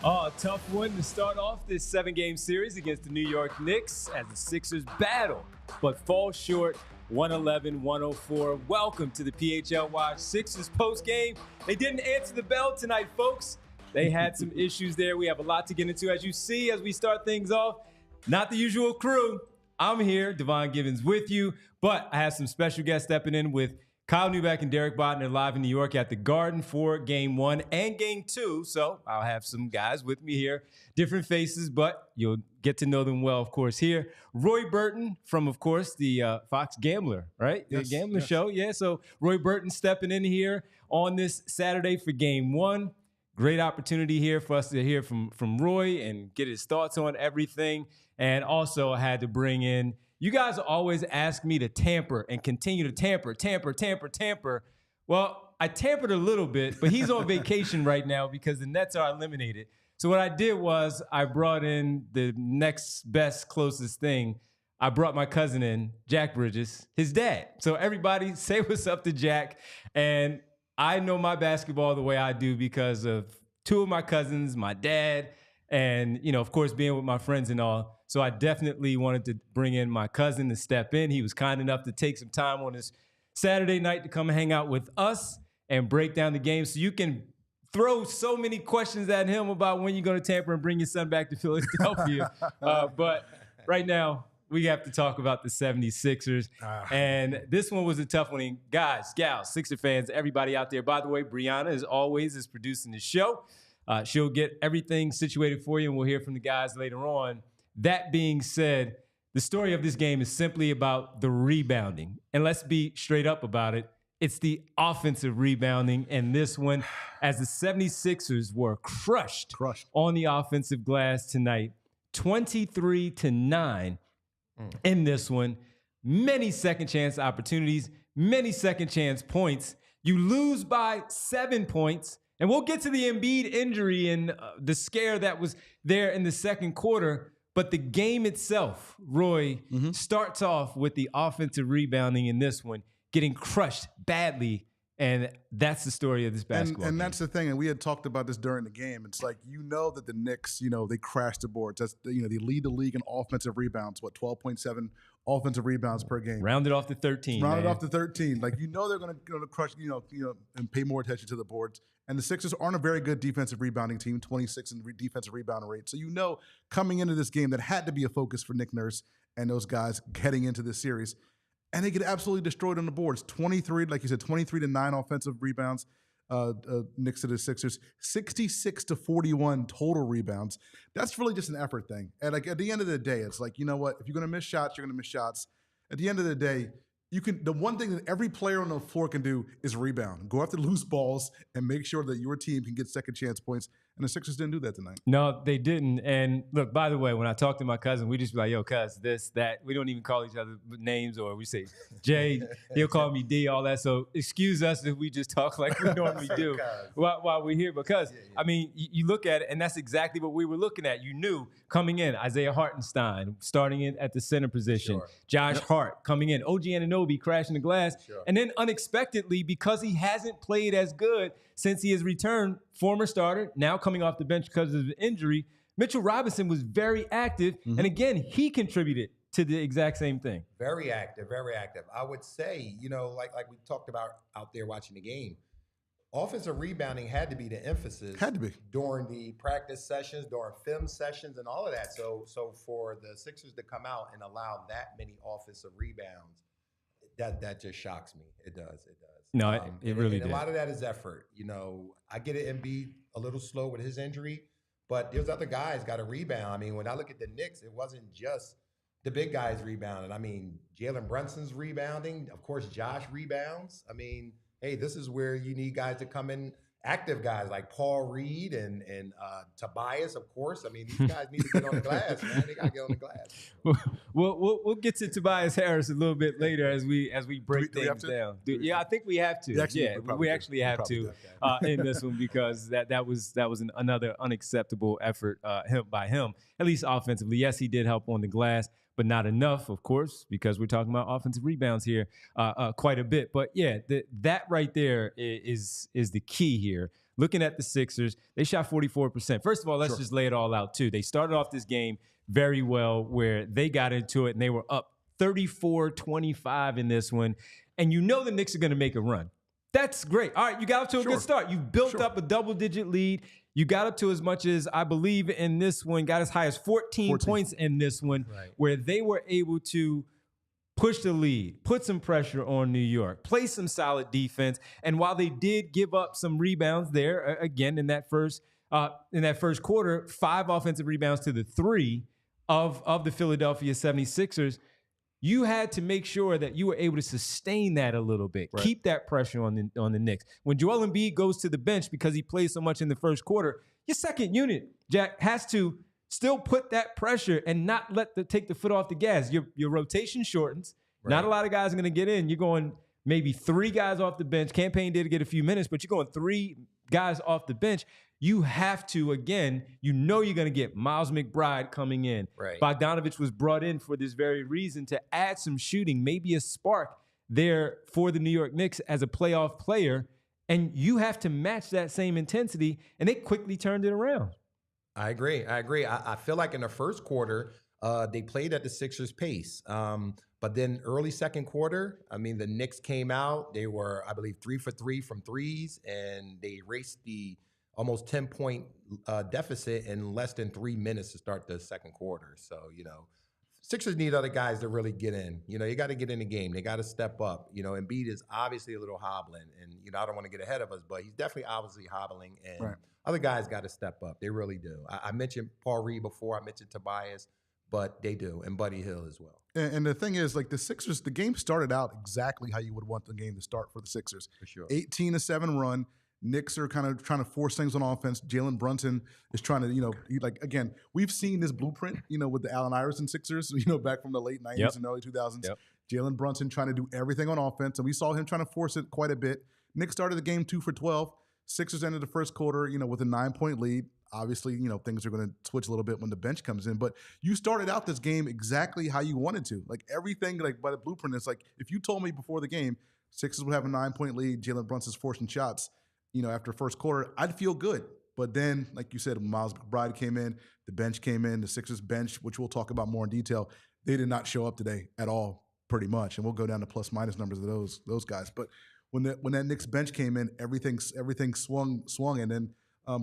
Oh, a tough one to start off this 7-game series against the New York Knicks as the Sixers battle, but fall short 111-104. Welcome to the PHLY Sixers postgame. They didn't answer the bell tonight, folks. They had some issues there. We have a lot to get into. As you see, as we start things off, not the usual crew. I'm here, Devon Givens, with you, but I have some special guests stepping in with Kyle Neubeck and Derek Bodner live in New York at the Garden for Game 1 and Game 2. So I'll have some guys with me here, different faces, but you'll get to know them well, of course, here. Roy Burton from, of course, the Fox Gambler, right? Yes, the Gambler yes. show. Yeah, so Roy Burton stepping in here on this Saturday for Game 1. Great opportunity here for us to hear from Roy and get his thoughts on everything. And also I had to bring in, you guys always ask me to tamper and continue to tamper. Well, I tampered a little bit, but he's on vacation right now because the Nets are eliminated. So what I did was I brought in the next best, closest thing. I brought my cousin in, Jack Bridges, his dad. So everybody say what's up to Jack. And I know my basketball the way I do because of two of my cousins, my dad, and, you know, of course, being with my friends and all. So I definitely wanted to bring in my cousin to step in. He was kind enough to take some time on this Saturday night to come hang out with us and break down the game. So you can throw so many questions at him about when you're going to tamper and bring your son back to Philadelphia. But right now, we have to talk about the 76ers. And this one was a tough one. And guys, gals, Sixer fans, everybody out there. By the way, Brianna, as always, is producing the show. She'll get everything situated for you, and we'll hear from the guys later on. That being said, the story of this game is simply about the rebounding. And let's be straight up about it. It's the offensive rebounding in this one, as the 76ers were crushed on the offensive glass tonight, 23-9 in this one. Many second chance opportunities, many second chance points. You lose by 7 points. And we'll get to the Embiid injury and the scare that was there in the second quarter. But the game itself, Roy, starts off with the offensive rebounding in this one, getting crushed badly. And that's the story of this basketball game. And that's the thing. And we had talked about this during the game. It's like, you know that the Knicks, they crash the boards. That's, they lead the league in offensive rebounds. 12.7 offensive rebounds per game. Rounded off to 13. Rounded off to 13. Like, they're going to crush, and pay more attention to the boards. And the Sixers aren't a very good defensive rebounding team, 26 in defensive rebound rate. So coming into this game, that had to be a focus for Nick Nurse and those guys heading into this series. And they get absolutely destroyed on the boards. 23, like you said, 23-9 offensive rebounds. Knicks to the Sixers, 66-41 total rebounds. That's really just an effort thing. And like at the end of the day, it's like, you know what? If you're going to miss shots, you're going to miss shots. At the end of the day, the one thing that every player on the floor can do is rebound. Go after loose balls and make sure that your team can get second chance points. And the Sixers didn't do that tonight. No, they didn't. And look, by the way, when I talk to my cousin, we just be like, yo, cuz, this, that. We don't even call each other names, or we say Jay, he'll call me D, all that. So excuse us if we just talk like we normally do while we're here. Because, I mean, you look at it, and that's exactly what we were looking at. You knew coming in, Isaiah Hartenstein starting in at the center position, Josh Hart coming in, OG Anunoby crashing the glass. And then unexpectedly, because he hasn't played as good since he has returned, former starter, now coming off the bench because of the injury, Mitchell Robinson was very active. And again, he contributed to the exact same thing. Very active, very active. I would say, like we talked about out there watching the game, offensive rebounding had to be the emphasis. Had to be. During the practice sessions, during film sessions, and all of that. So for the Sixers to come out and allow that many offensive rebounds, that just shocks me. It does. No, it really did. A lot of that is effort. I get it, Embiid a little slow with his injury, but there's other guys got to rebound. I mean, when I look at the Knicks, it wasn't just the big guys rebounding. I mean, Jalen Brunson's rebounding. Of course, Josh rebounds. I mean, hey, this is where you need guys to come in, active guys like Paul Reed and Tobias, of course. I mean, these guys need to get on the glass, man. They got to get on the glass. We'll get to Tobias Harris a little bit later as we break things down. Yeah, I think we have to. We actually have to in this one, because that was another unacceptable effort by him, at least offensively. Yes, he did help on the glass, but not enough, of course, because we're talking about offensive rebounds here quite a bit. But yeah, that right there is the key here. looking at the Sixers, they shot 44%. First of all, let's just lay it all out, too. They started off this game very well where they got into it and they were up 34-25 in this one. And you know the Knicks are going to make a run. That's great. All right, you got up to a good start. You built up a double-digit lead. You got up to as much as, I believe, in this one, got as high as 14 points in this one, where they were able to push the lead, put some pressure on New York, play some solid defense. And while they did give up some rebounds there, again, in that first quarter, 5 offensive rebounds to the 3 of the Philadelphia 76ers, you had to make sure that you were able to sustain that a little bit, keep that pressure on the Knicks. When Joel Embiid goes to the bench because he plays so much in the first quarter, your second unit, Jack, has to still put that pressure and not take the foot off the gas. Your rotation shortens. Not a lot of guys are going to get in. You're going maybe 3 guys off the bench. Campaign did get a few minutes, but you're going 3 guys off the bench. You have to, again, you know you're going to get Miles McBride coming in. Bogdanovich was brought in for this very reason to add some shooting, maybe a spark there for the New York Knicks as a playoff player. And you have to match that same intensity, and they quickly turned it around. I agree. I feel like in the first quarter, they played at the Sixers' pace. But then early second quarter, I mean, the Knicks came out. They were, I believe, 3 for 3 from threes, and they raced the almost 10-point deficit in less than 3 minutes to start the second quarter. So, Sixers need other guys to really get in. You got to get in the game. They got to step up. Embiid is obviously a little hobbling, and, I don't want to get ahead of us, but he's definitely obviously hobbling, and other guys got to step up. They really do. I mentioned Paul Reed before. I mentioned Tobias, but they do, and Buddy Hield as well. And the thing is, like the Sixers, the game started out exactly how you would want the game to start for the Sixers. For sure. 18-7 run. Knicks are kind of trying to force things on offense. Jalen Brunson is trying to, again, we've seen this blueprint, with the Allen Iverson Sixers, back from the late 90s and early 2000s. Jalen Brunson trying to do everything on offense, and we saw him trying to force it quite a bit. Knicks started the game 2 for 12. Sixers ended the first quarter, with a 9-point lead. Obviously, things are going to switch a little bit when the bench comes in. But you started out this game exactly how you wanted to. Like everything, like by the blueprint, it's like if you told me before the game Sixers would have a 9-point lead, Jalen Brunson's forcing shots, after first quarter, I'd feel good. But then, like you said, Miles McBride came in, the bench came in, the Sixers bench, which we'll talk about more in detail, they did not show up today at all, pretty much. And we'll go down to plus-minus numbers of those guys. But when that Knicks bench came in, everything swung. And then,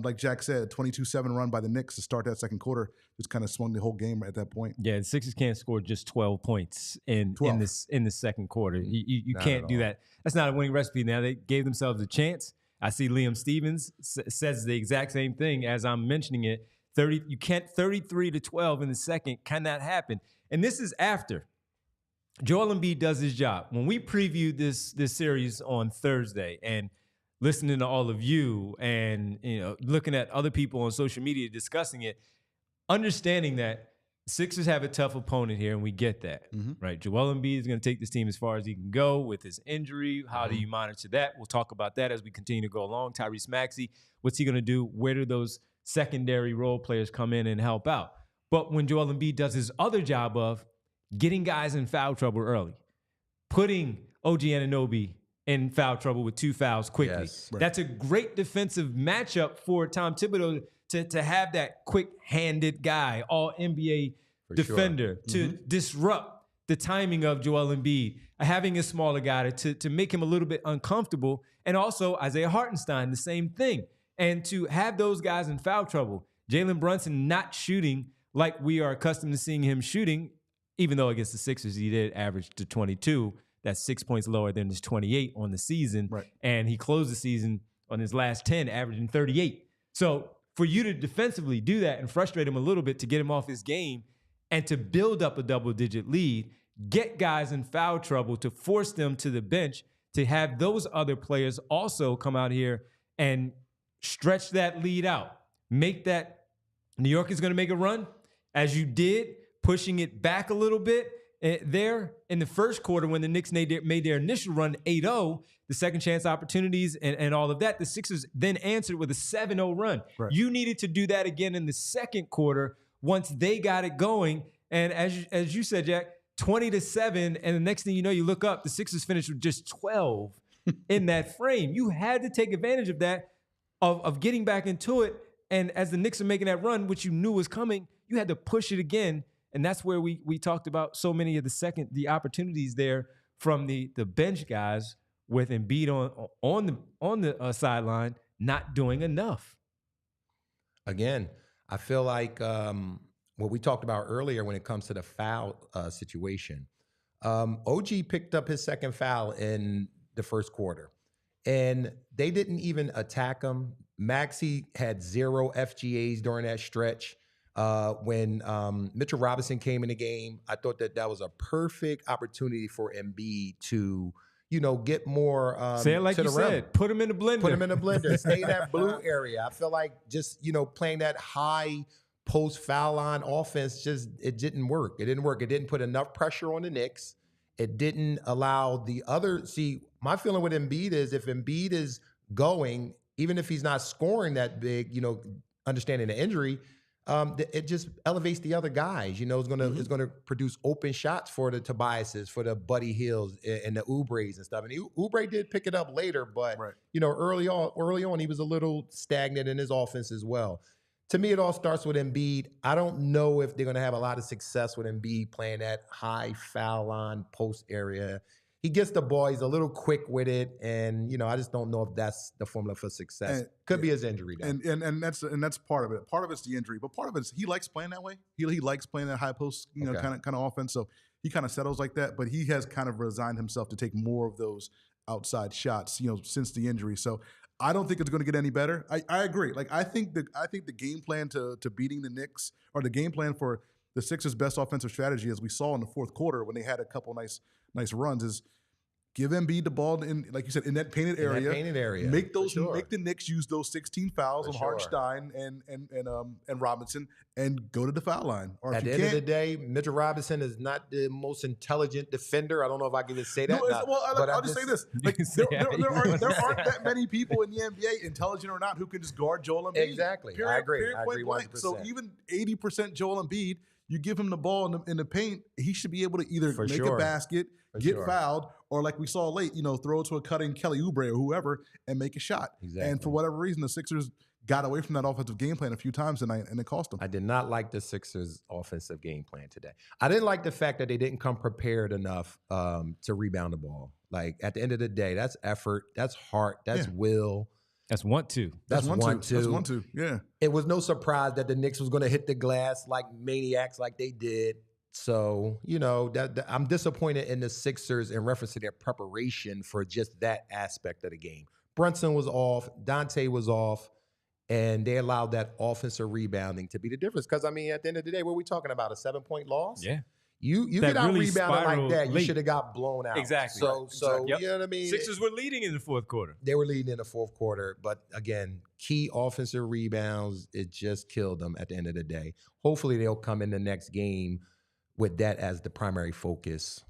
like Jack said, 22-7 run by the Knicks to start that second quarter just kind of swung the whole game at that point. Yeah, the Sixers can't score just 12 points in the second quarter. You can't do that. That's not a winning recipe. Now, they gave themselves a chance. I see Liam Stevens says the exact same thing as I'm mentioning it. 33-12 in the second cannot happen. And this is after Joel Embiid does his job. When we previewed this series on Thursday and listening to all of you and looking at other people on social media discussing it, understanding that Sixers have a tough opponent here, and we get that, right? Joel Embiid is going to take this team as far as he can go with his injury. How do you monitor that? We'll talk about that as we continue to go along. Tyrese Maxey, what's he going to do? Where do those secondary role players come in and help out? But when Joel Embiid does his other job of getting guys in foul trouble early, putting OG Anunoby in foul trouble with 2 fouls quickly, that's a great defensive matchup for Tom Thibodeau to have that quick-handed guy, all NBA defender, to disrupt the timing of Joel Embiid, having a smaller guy to make him a little bit uncomfortable, and also Isaiah Hartenstein, the same thing. And to have those guys in foul trouble, Jalen Brunson not shooting like we are accustomed to seeing him shooting, even though against the Sixers he did average to 22. That's 6 points lower than his 28 on the season. And he closed the season on his last 10, averaging 38. So for you to defensively do that and frustrate him a little bit to get him off his game and to build up a double-digit lead, get guys in foul trouble to force them to the bench, to have those other players also come out here and stretch that lead out. Make that New York is going to make a run, as you did, pushing it back a little bit. There in the first quarter when the Knicks made their initial run 8-0, the second chance opportunities and all of that, the Sixers then answered with a 7-0 run. You needed to do that again in the second quarter once they got it going. And as you said, Jack, 20-7, and the next thing you know, you look up, the Sixers finished with just 12 in that frame. You had to take advantage of that. of getting back into it. And as the Knicks are making that run, which you knew was coming, you had to push it again. And that's where we talked about so many of the opportunities there from the bench guys with Embiid on the sideline not doing enough. Again, I feel like what we talked about earlier when it comes to the foul situation. OG picked up his second foul in the first quarter, and they didn't even attack him. Maxey had 0 FGAs during that stretch. When Mitchell Robinson came in the game, I thought that was a perfect opportunity for Embiid to, get more say it like to you the rim. said. Put him in the blender. Put him in the blender. Stay in that blue area. I feel like just, playing that high post foul line offense, it didn't work. It didn't work. It didn't put enough pressure on the Knicks. It didn't allow the other. See, my feeling with Embiid is if Embiid is going, even if he's not scoring that big, understanding the injury, it just elevates the other guys. It's gonna produce open shots for the Tobiases, for the Buddy Hills and the Oubres and stuff. And Oubre did pick it up later, but early on he was a little stagnant in his offense as well. To me, it all starts with Embiid. I don't know if they're gonna have a lot of success with Embiid playing that high foul line post area. He gets the ball. He's a little quick with it, and I just don't know if that's the formula for success. Could be his injury, though. And that's part of it. Part of it's the injury, but part of it is he likes playing that way. He likes playing that high post, kind of offense. So he kind of settles like that. But he has kind of resigned himself to take more of those outside shots, since the injury. So I don't think it's going to get any better. I agree. Like I think the game plan to beating the Knicks, or the game plan for the Sixers' best offensive strategy, as we saw in the fourth quarter when they had a couple nice runs, is give Embiid the ball in, like you said, in that painted area. Make the Knicks use those 16 fouls on Hartenstein and Robinson, and go to the foul line. Or at the end of the day, Mitchell Robinson is not the most intelligent defender. I don't know if I can just say that. I'll just say this: there aren't that many people in the NBA, intelligent or not, who can just guard Joel Embiid. Exactly, I agree 100%. So even 80% Joel Embiid, you give him the ball in the paint, he should be able to either make a basket, get fouled, or like we saw late, throw it to a cutting Kelly Oubre or whoever and make a shot. Exactly. And for whatever reason, the Sixers got away from that offensive game plan a few times tonight, and it cost them. I did not like the Sixers' offensive game plan today. I didn't like the fact that they didn't come prepared enough to rebound the ball. Like, at the end of the day, that's effort, that's heart, that's will. That's want to. That's want to. Yeah. It was no surprise that the Knicks was going to hit the glass like maniacs like they did. So, I'm disappointed in the Sixers in reference to their preparation for just that aspect of the game. Brunson was off, Dante was off, and they allowed that offensive rebounding to be the difference. Because, at the end of the day, what are we talking about, a 7-point loss? Yeah. You get out really rebounded like that, you should have got blown out. Exactly. So yep. You know what I mean? Sixers were leading in the fourth quarter. They were leading in the fourth quarter. But again, key offensive rebounds, it just killed them at the end of the day. Hopefully they'll come in the next game with that as the primary focus.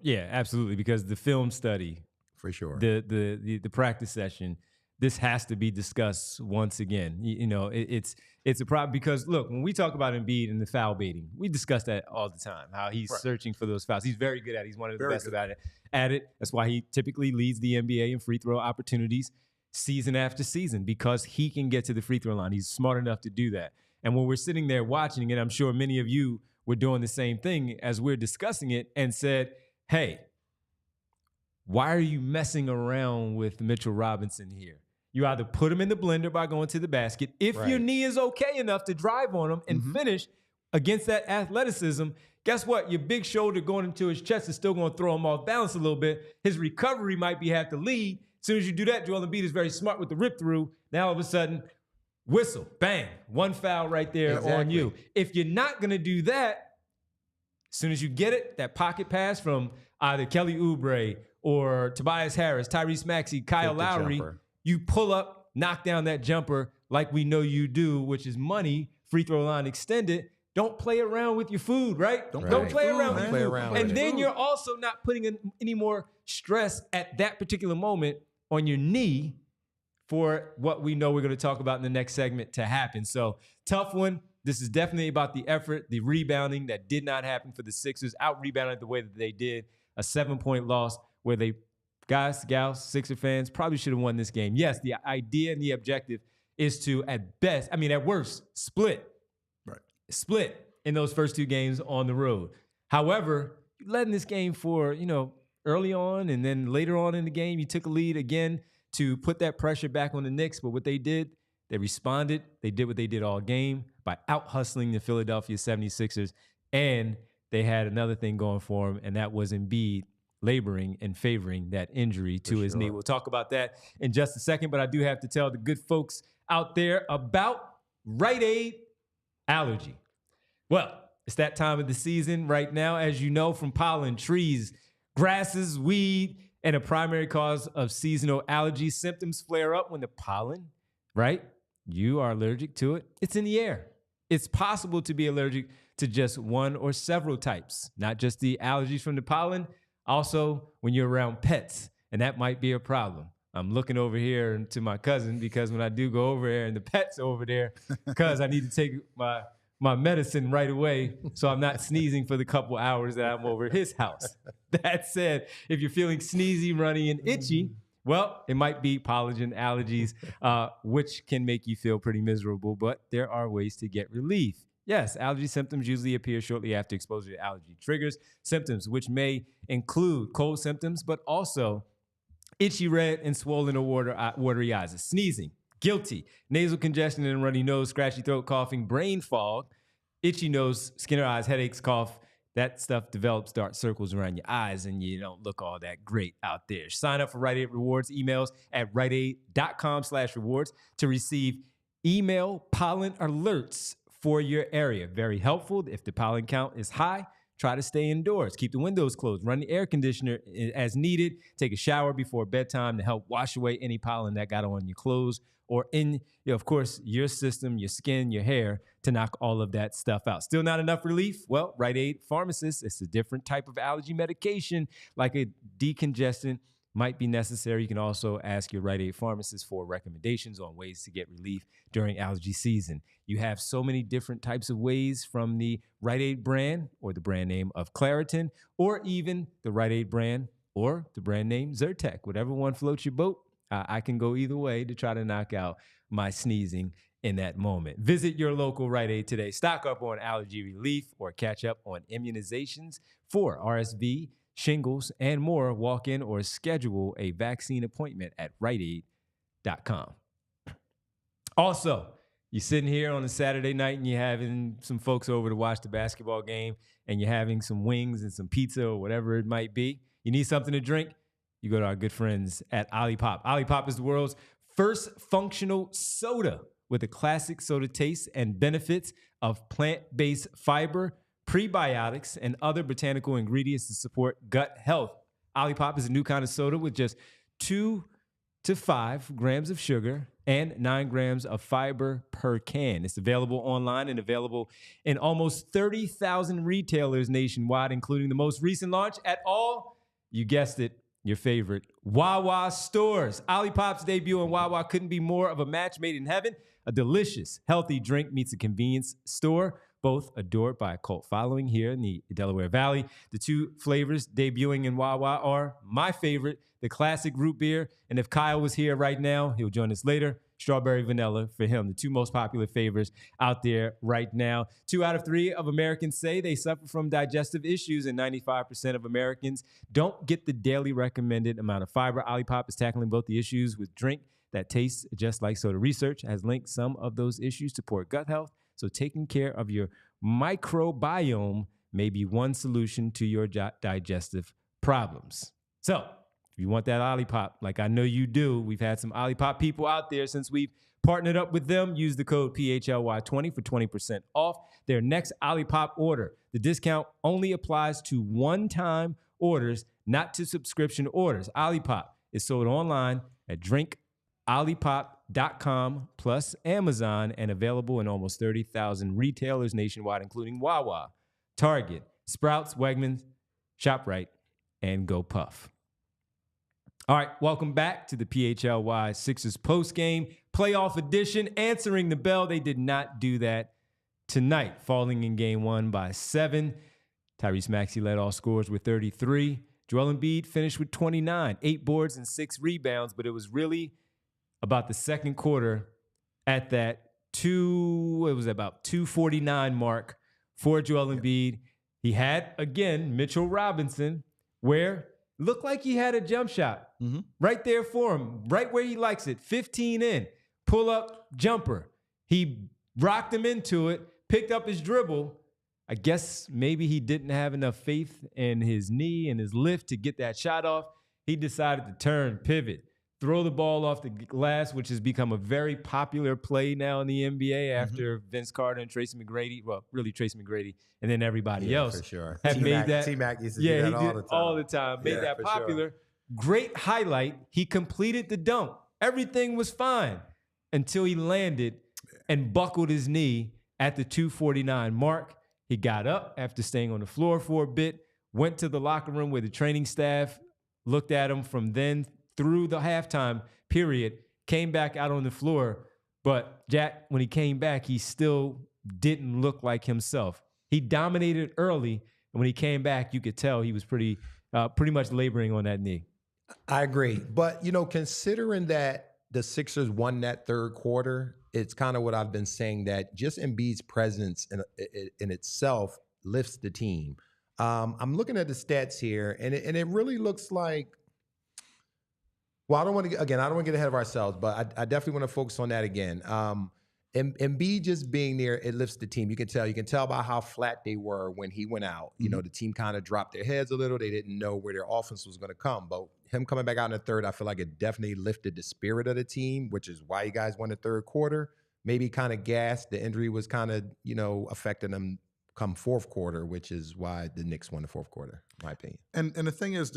Yeah, absolutely. Because the film study, for sure, the practice session, this has to be discussed once again. It's a problem because, look, when we talk about Embiid and the foul baiting, we discuss that all the time, how he's searching for those fouls. He's very good at it. He's one of the best about it. That's why he typically leads the NBA in free throw opportunities season after season, because he can get to the free throw line. He's smart enough to do that. And when we're sitting there watching it, I'm sure many of you were doing the same thing as we're discussing it and said, hey, why are you messing around with Mitchell Robinson here? You either put him in the blender by going to the basket. If your knee is okay enough to drive on him and finish against that athleticism, guess what? Your big shoulder going into his chest is still going to throw him off balance a little bit. His recovery might have to lead. As soon as you do that, Joel Embiid is very smart with the rip through. Now all of a sudden, whistle, bang, one foul right there on you. If you're not going to do that, as soon as you get it, that pocket pass from either Kelly Oubre or Tobias Harris, Tyrese Maxey, Kyle Lowry, you pull up, knock down that jumper like we know you do, which is money, free throw line extended. Don't play around with your food, right? Don't play around with your food. And then you're also not putting any more stress at that particular moment on your knee for what we know we're going to talk about in the next segment to happen. So, tough one. This is definitely about the effort, the rebounding that did not happen for the Sixers, out-rebounded the way that they did, a 7-point loss where they guys, gals, Sixer fans, probably should have won this game. Yes, the idea and the objective is to, at worst, split in those first 2 games on the road. However, you led in this game for, early on, and then later on in the game, you took a lead again to put that pressure back on the Knicks. But what they did, they responded. They did what they did all game by out-hustling the Philadelphia 76ers. And they had another thing going for them, and that was Embiid laboring and favoring that injury to his knee. We'll talk about that in just a second, but I do have to tell the good folks out there about Rite Aid allergy. Well, it's that time of the season right now, as you know, from pollen, trees, grasses, weed, and a primary cause of seasonal allergy. Symptoms flare up when the pollen, right? You are allergic to it. It's in the air. It's possible to be allergic to just one or several types, not just the allergies from the pollen, also when you're around pets, and that might be a problem. I'm looking over here to my cousin because when I do go over there and the pet's over there, because I need to take my medicine right away so I'm not sneezing for the couple hours that I'm over at his house. That said, if you're feeling sneezy, runny, and itchy, well, it might be pollen allergies, which can make you feel pretty miserable, but there are ways to get relief. Yes, allergy symptoms usually appear shortly after exposure to allergy triggers. Symptoms, which may include cold symptoms, but also itchy, red, and swollen or watery eyes, sneezing, guilty, nasal congestion and runny nose, scratchy throat, coughing, brain fog, itchy nose, skin or eyes, headaches, cough. That stuff develops dark circles around your eyes and you don't look all that great out there. Sign up for Rite Aid Rewards emails at riteaid.com/rewards to receive email pollen alerts for your area. Very helpful. If the pollen count is high, try to stay indoors. Keep the windows closed. Run the air conditioner as needed. Take a shower before bedtime to help wash away any pollen that got on your clothes or in, of course, your system, your skin, your hair, to knock all of that stuff out. Still not enough relief? Well, Rite Aid Pharmacist, it's a different type of allergy medication, like a decongestant might be necessary. You can also ask your Rite Aid pharmacist for recommendations on ways to get relief during allergy season. You have so many different types of ways, from the Rite Aid brand or the brand name of Claritin, or even the Rite Aid brand or the brand name Zyrtec. Whatever one floats your boat, I can go either way to try to knock out my sneezing in that moment. Visit your local Rite Aid today. Stock up on allergy relief or catch up on immunizations for RSV, shingles, and more. Walk in or schedule a vaccine appointment at riteaid.com. Also, you're sitting here on a Saturday night and you're having some folks over to watch the basketball game and you're having some wings and some pizza or whatever it might be. You need something to drink? You go to our good friends at Olipop. Olipop is the world's first functional soda with a classic soda taste and benefits of plant-based fiber, prebiotics, and other botanical ingredients to support gut health. Olipop is a new kind of soda with just 2 to 5 grams of sugar and 9 grams of fiber per can. It's available online and available in almost 30,000 retailers nationwide, including the most recent launch at all, you guessed it, your favorite Wawa stores. Olipop's debut in Wawa couldn't be more of a match made in heaven. A delicious, healthy drink meets a convenience store, both adored by a cult following here in the Delaware Valley. The 2 flavors debuting in Wawa are my favorite, the classic root beer, and if Kyle was here right now, he'll join us later, strawberry vanilla for him. The 2 most popular flavors out there right now. 2 out of 3 of Americans say they suffer from digestive issues, and 95% of Americans don't get the daily recommended amount of fiber. Olipop is tackling both the issues with drink that tastes just like soda. Research has linked some of those issues to poor gut health, so taking care of your microbiome may be one solution to your digestive problems. So if you want that Olipop, like I know you do, we've had some Olipop people out there since we've partnered up with them. Use the code PHLY20 for 20% off their next Olipop order. The discount only applies to one-time orders, not to subscription orders. Olipop is sold online at drinkolipop.com plus Amazon and available in almost 30,000 retailers nationwide, including Wawa, Target, Sprouts, Wegmans, ShopRite, and GoPuff. All right, welcome back to the PHLY Sixers postgame playoff edition. Answering the bell, they did not do that tonight, falling in game 1 by 7. Tyrese Maxey led all scorers with 33. Joel Embiid finished with 29, 8 boards and 6 rebounds, but it was really about the second quarter at that 2:49 mark for Joel Embiid. He had, again, Mitchell Robinson, where looked like he had a jump shot right there for him, right where he likes it, 15 in, pull-up jumper. He rocked him into it, picked up his dribble. I guess maybe he didn't have enough faith in his knee and his lift to get that shot off. He decided to turn, pivot, throw the ball off the glass, which has become a very popular play now in the NBA after Vince Carter and Tracy McGrady. Well, really Tracy McGrady, and then everybody else for sure. have made that. T-Mac used to do that all the time. Made that popular. Sure. Great highlight. He completed the dunk. Everything was fine until he landed and buckled his knee at the 2:49 mark. He got up after staying on the floor for a bit, went to the locker room where the training staff looked at him from then through the halftime period, came back out on the floor. But Jack, when he came back, he still didn't look like himself. He dominated early, and when he came back, you could tell he was pretty much laboring on that knee. I agree. But, considering that the Sixers won that third quarter, it's kind of what I've been saying, that just Embiid's presence in itself lifts the team. I'm looking at the stats here, and it really looks like, well, I don't want to get ahead of ourselves, but I definitely want to focus on that again. Embiid just being there, it lifts the team. You can tell by how flat they were when he went out. The team kind of dropped their heads a little. They didn't know where their offense was going to come. But him coming back out in the third, I feel like it definitely lifted the spirit of the team, which is why you guys won the third quarter. Maybe kind of gassed. The injury was kind of, affecting them come fourth quarter, which is why the Knicks won the fourth quarter, in my opinion. And the thing is,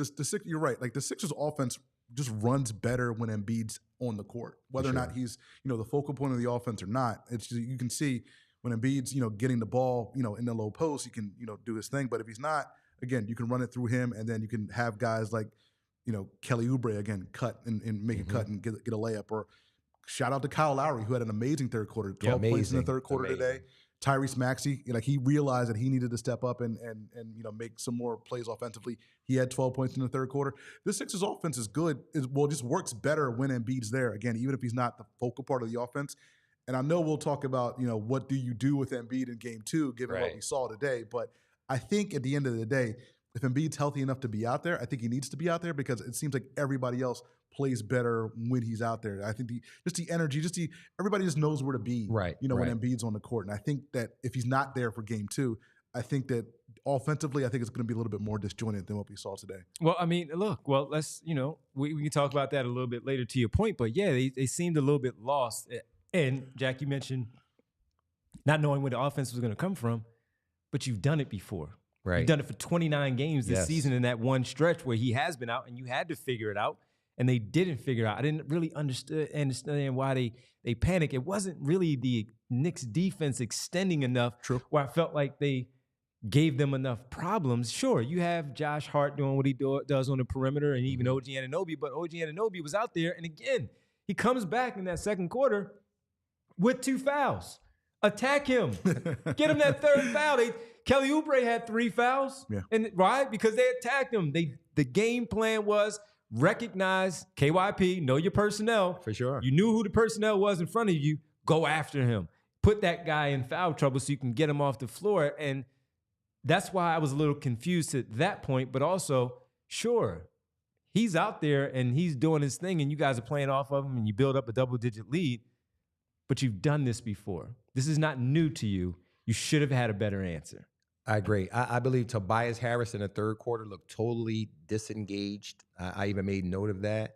you're right. Like, the Sixers offense just runs better when Embiid's on the court, whether or not he's, the focal point of the offense or not. It's just, you can see when Embiid's, getting the ball, in the low post, he can, do his thing. But if he's not, again, you can run it through him, and then you can have guys like, Kelly Oubre again cut and make a cut and get a layup. Or shout out to Kyle Lowry, who had an amazing third quarter, 12 points in the third quarter today. Tyrese Maxey, he realized that he needed to step up and make some more plays offensively. He had 12 points in the third quarter. The Sixers offense is good. It just works better when Embiid's there. Again, even if he's not the focal part of the offense. And I know we'll talk about, what do you do with Embiid in game 2, given what we saw today. But I think at the end of the day, if Embiid's healthy enough to be out there, I think he needs to be out there, because it seems like everybody else plays better when he's out there. I think the energy, everybody just knows where to be, when Embiid's on the court. And I think that if he's not there for game 2, I think that offensively, I think it's going to be a little bit more disjointed than what we saw today. Well, I mean, let's, we can talk about that a little bit later to your point, but yeah, they seemed a little bit lost. And Jack, you mentioned not knowing where the offense was going to come from, but you've done it before. Right. You've done it for 29 games this season in that one stretch where he has been out and you had to figure it out. And they didn't figure it out. I didn't really understand why they panicked. It wasn't really the Knicks defense extending enough where I felt like they gave them enough problems. Sure, you have Josh Hart doing what he does on the perimeter, and even OG Anunoby, but OG Anunoby was out there, and again, he comes back in that second quarter with 2 fouls. Attack him. Get him that third foul. Kelly Oubre had 3 fouls, and because they attacked him. The game plan was recognize KYP, know your personnel. For sure. You knew who the personnel was in front of you. Go after him. Put that guy in foul trouble so you can get him off the floor. And that's why I was a little confused at that point. But also, sure, he's out there and he's doing his thing and you guys are playing off of him and you build up a double-digit lead. But you've done this before. This is not new to you. You should have had a better answer. I agree. I believe Tobias Harris in the third quarter looked totally disengaged. I even made note of that.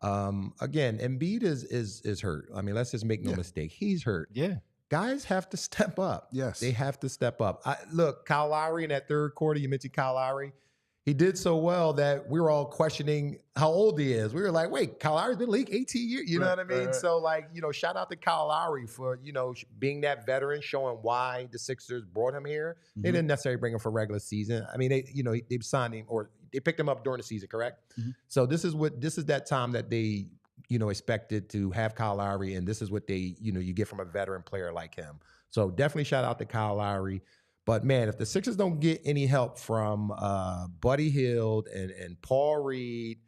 Again, Embiid is hurt. I mean, let's just make no mistake. He's hurt. Yeah. Guys have to step up. Yes. They have to step up. Look, Kyle Lowry in that third quarter, you mentioned Kyle Lowry. He did so well that we were all questioning how old he is. We were like, wait, Kyle Lowry's been in the league 18 years. You know what I mean? Right. So, shout out to Kyle Lowry for, being that veteran, showing why the Sixers brought him here. Mm-hmm. They didn't necessarily bring him for regular season. I mean, they signed him or they picked him up during the season, correct? Mm-hmm. So this is that time that they, expected to have Kyle Lowry, and this is what they, you get from a veteran player like him. So definitely shout out to Kyle Lowry. But man, if the Sixers don't get any help from Buddy Hield and Paul Reed,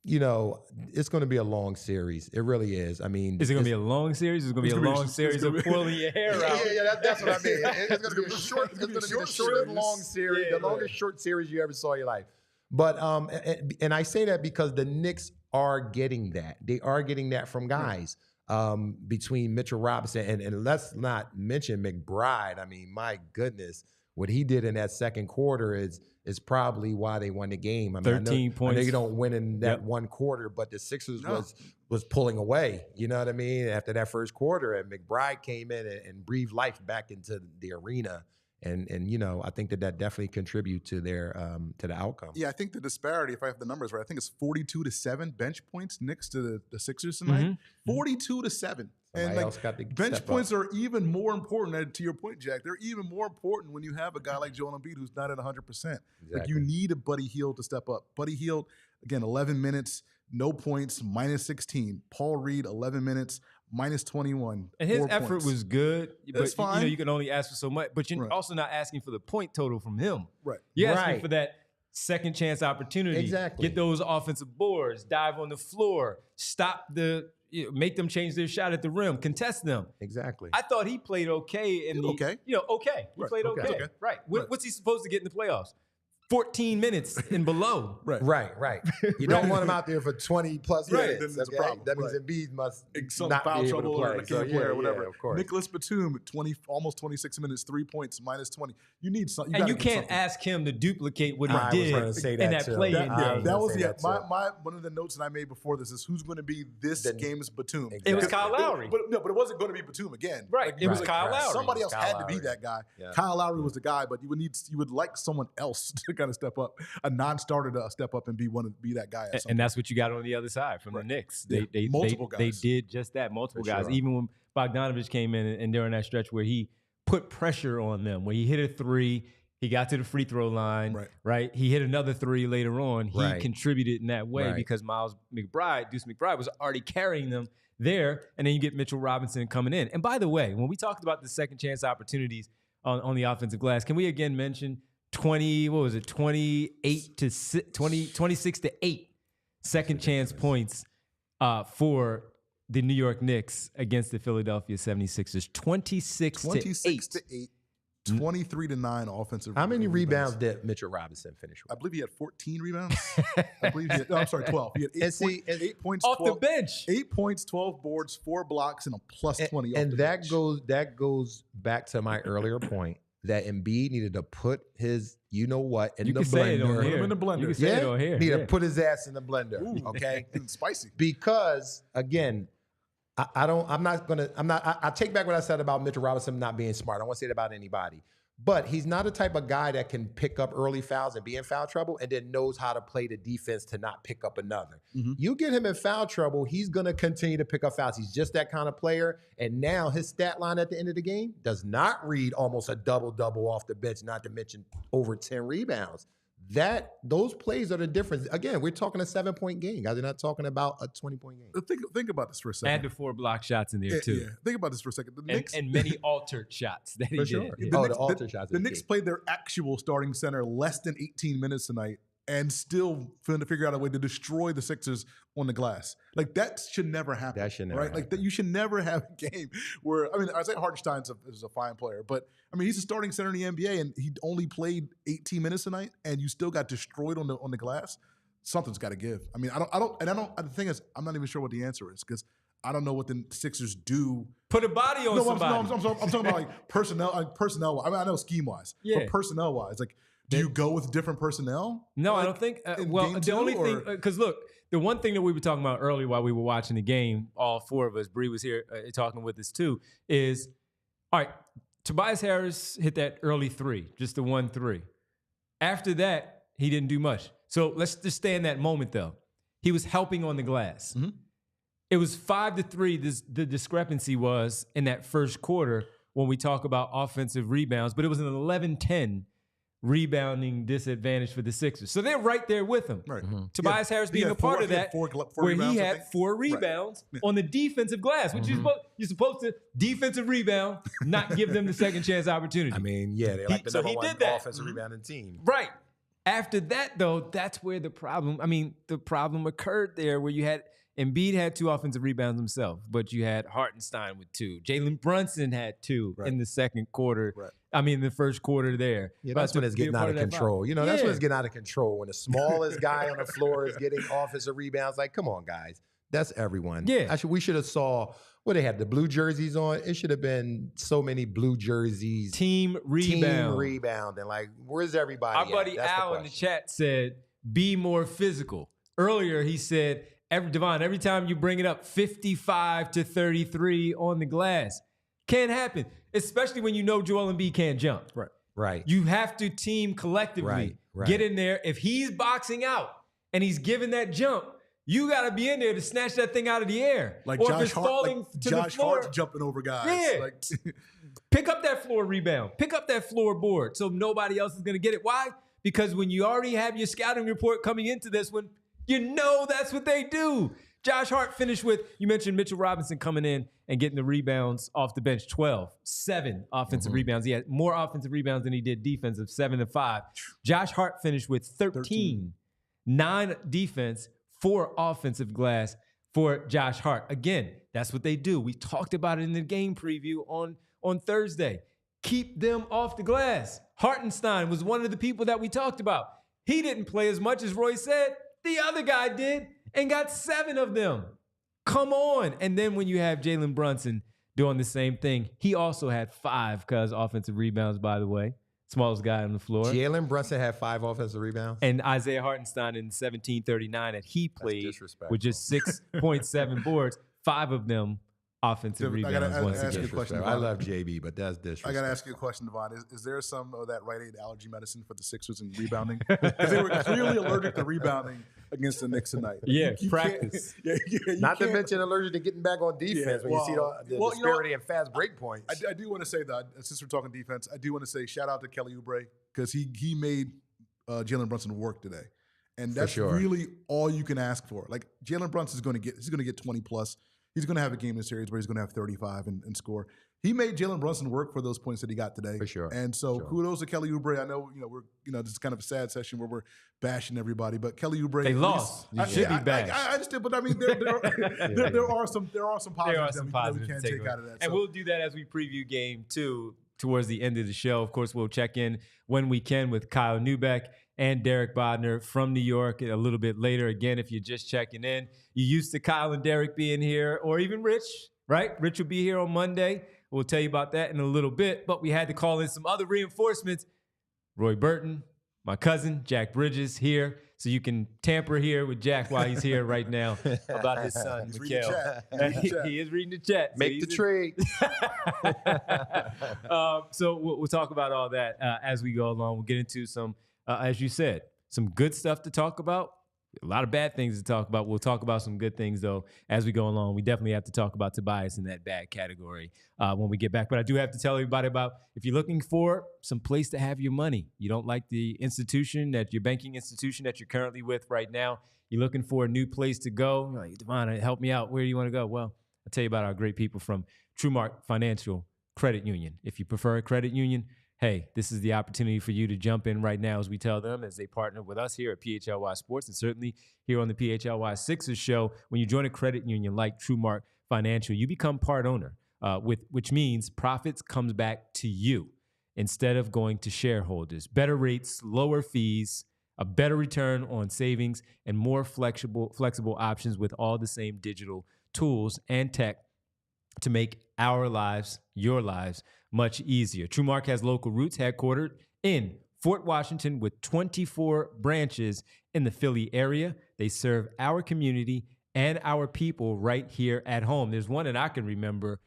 it's going to be a long series. It really is. I mean, is it going to be a long series? Is it going to be a long series of pulling your hair out? Yeah, that's what I mean. It's going to be a short. It's going to be the shortest long series, the longest short series you ever saw in your life. But and I say that because the Knicks are getting that. They are getting that from guys. Between Mitchell Robinson and let's not mention McBride. I mean, my goodness, what he did in that second quarter is probably why they won the game. I mean, 13 points. I know you don't win in that one quarter, but the Sixers was pulling away. You know what I mean? After that first quarter, and McBride came in and breathed life back into the arena. And I think that definitely contribute to their to the outcome. Yeah, I think the disparity, if I have the numbers right, I think it's 42-7 bench points Knicks to the Sixers tonight. 42-7. And else got to bench points are even more important. To your point, Jack, they're even more important when you have a guy like Joel Embiid who's not at 100%. Exactly. Like you need a Buddy Hield to step up. Buddy Hield, again, 11 minutes, no points, -16. Paul Reed, 11 minutes, -21. And his effort points. was good, but It's fine. you can only ask for so much. But you're also not asking for the point total from him. Right. You're asking for that second chance opportunity. Exactly. Get those offensive boards, dive on the floor, stop make them change their shot at the rim, contest them. Exactly. I thought he played okay okay. He played okay. Right. What's he supposed to get in the playoffs? 14 minutes and below. Right. You don't want him out there for 20 plus minutes. Then there's a problem. That means Embiid must some not foul be able trouble to play. or can't play or whatever. Of course. Nicholas Batum, almost 26 minutes, 3 points, -20. You need something. And you can't ask him to duplicate what he did in that too. play. That was my one of the notes that I made before this is who's going to be this game's Batum. It was Kyle Lowry. But it wasn't going to be Batum again. Right. It was Kyle Lowry. Somebody else had to be that guy. Yeah. Kyle Lowry was the guy, but you would like someone else to kind of step up, a non-starter to step up and be that guy. And that's what you got on the other side from the Knicks. Multiple guys. They did just that. Multiple guys. Sure. Even when Bogdanovich came in and during that stretch where he put pressure on them, where he hit a three, he got to the free throw line, right? He hit another three later on. He contributed in that way because Deuce McBride was already carrying them there. And then you get Mitchell Robinson coming in. And by the way, when we talked about the second chance opportunities on the offensive glass, can we again mention 26-8 second chance points for the New York Knicks against the Philadelphia 76ers. 26-8. 23-9 offensive. How many rebounds did Mitchell Robinson finish with? I believe he had 14 rebounds. I believe I'm sorry, 12. He had 8 points off 12, the bench. 8 points, 12 boards, 4 blocks, and a +20. And that goes back to my earlier point that Embiid needed to put his in the blender. Put him in the blender. You can say it on here. Need to put his ass in the blender. Ooh, okay, it's spicy. Because again, I take back what I said about Mitchell Robinson not being smart. I don't want to say it about anybody. But he's not the type of guy that can pick up early fouls and be in foul trouble and then knows how to play the defense to not pick up another. Mm-hmm. You get him in foul trouble, he's going to continue to pick up fouls. He's just that kind of player. And now his stat line at the end of the game does not read almost a double-double off the bench, not to mention over 10 rebounds. Those plays are the difference. Again, we're talking a 7-point game, guys. We're not talking about a 20-point game. Think about this for a second. Add the 4 block shots in there too. Yeah. Think about this for a second. The Knicks, and many altered shots that he did. Sure. The Knicks played their actual starting center less than 18 minutes tonight and still trying to figure out a way to destroy the Sixers on the glass. Like, that should never happen. That should never happen. Like, that you should never have a game where, I mean, I say Hartenstein is a fine player, but, I mean, he's a starting center in the NBA, and he only played 18 minutes tonight, and you still got destroyed on the glass. Something's got to give. I mean, the thing is, I'm not even sure what the answer is, because I don't know what the Sixers do. Put a body on somebody. I'm talking about, like, personnel. I mean, I know scheme-wise, but personnel-wise, like, do you go with different personnel? No, like, I don't think. The only thing, because look, the one thing that we were talking about earlier while we were watching the game, all 4 of us, Bree was here talking with us too, is, all right, Tobias Harris hit that early 3, just the 1-3. After that, he didn't do much. So let's just stay in that moment, though. He was helping on the glass. Mm-hmm. It was 5-3. The discrepancy was in that first quarter when we talk about offensive rebounds, but it was an 11-10 rebounding disadvantage for the Sixers. So they're right there with him. Right. Tobias Harris being a part of that, where he had 4 rebounds on the defensive glass, which you're supposed to defensive rebound, not give them the second chance opportunity. I mean, yeah, they're like the number one offensive rebounding team. Right. After that, though, that's where the problem occurred there, where you had Embiid had 2 offensive rebounds himself, but you had Hartenstein with 2. Jalen Brunson had 2 in the second quarter. Right. I mean, the first quarter there. Yeah, that's when it's getting out of control. You know, that's when it's getting out of control. When the smallest guy on the floor is getting offensive rebounds. Like, come on, guys. That's everyone. Yeah. We should have saw what they had, the blue jerseys on. It should have been so many blue jerseys. Team rebound. And like, where's everybody Our buddy Al in the chat said, be more physical. Earlier, he said, Devon, every time you bring it up, 55 to 33 on the glass. Can't happen, especially when you know Joel Embiid can't jump. Right. You have to team collectively. Right. Get in there. If he's boxing out and he's giving that jump, you got to be in there to snatch that thing out of the air. Like or Josh if it's falling to the floor, Hart's jumping over guys. Yeah. Like, pick up that floor rebound. Pick up that floorboard so nobody else is going to get it. Why? Because when you already have your scouting report coming into this one, you know that's what they do. Josh Hart finished with, you mentioned Mitchell Robinson coming in and getting the rebounds off the bench, 7 offensive rebounds. He had more offensive rebounds than he did defensive, 7 and 5. Josh Hart finished with 13. 9 defense, 4 offensive glass for Josh Hart. Again, that's what they do. We talked about it in the game preview on Thursday. Keep them off the glass. Hartenstein was one of the people that we talked about. He didn't play as much as Roy said. The other guy did and got 7 of them. Come on. And then when you have Jalen Brunson doing the same thing, he also had 5 offensive rebounds, by the way. Smallest guy on the floor. Jalen Brunson had 5 offensive rebounds. And Isaiah Hartenstein in 1739 that he played with just 6.7 boards, 5 of them offensive rebounds. I gotta ask you a question. I love JB, but that's disrespectful. I got to ask you a question, Devon. Is there some of that Rite Aid allergy medicine for the Sixers in rebounding? Because they were clearly allergic to rebounding against the Knicks tonight. Yeah, practice. Not to mention allergic to getting back on defense when you see the disparity and fast break points. I do want to say that, since we're talking defense, I do want to say shout out to Kelly Oubre because he made Jalen Brunson work today. And that's really all you can ask for. Like, Jalen Brunson is going to get 20 plus. He's going to have a game in the series where he's going to have 35 and score. He made Jalen Brunson work for those points that he got today. For sure. And so kudos to Kelly Oubre. I know, this is kind of a sad session where we're bashing everybody, but Kelly Oubre. They lost. You should be bashed. I understand, but I mean, there are some positives that we can take out of that. And we'll do that as we preview game 2 towards the end of the show. Of course, we'll check in when we can with Kyle Neubeck and Derek Bodner from New York a little bit later. Again, if you're just checking in, you used to Kyle and Derek being here, or even Rich, right? Rich will be here on Monday. We'll tell you about that in a little bit, but we had to call in some other reinforcements. Roy Burton, my cousin, Jack Bridges here, so you can tamper here with Jack while he's here right now about his son, Mikhail. He is reading the chat. Make the trade. So we'll talk about all that as we go along. We'll get into some, as you said, some good stuff to talk about. A lot of bad things to talk about. We'll talk about some good things, though, as we go along. We definitely have to talk about Tobias in that bad category when we get back. But I do have to tell everybody about, if you're looking for some place to have your money, you don't like the institution, your banking institution that you're currently with right now, you're looking for a new place to go. You're like, Devon, help me out. Where do you want to go? Well, I'll tell you about our great people from TrueMark Financial Credit Union. If you prefer a credit union, hey, this is the opportunity for you to jump in right now, as we tell them, as they partner with us here at PHLY Sports, and certainly here on the PHLY Sixers show. When you join a credit union like TrueMark Financial, you become part owner, which means profits comes back to you instead of going to shareholders. Better rates, lower fees, a better return on savings, and more flexible options with all the same digital tools and tech to make our lives, your lives, much easier. TrueMark has local roots, headquartered in Fort Washington with 24 branches in the Philly area. They serve our community and our people right here at home. There's one that I can remember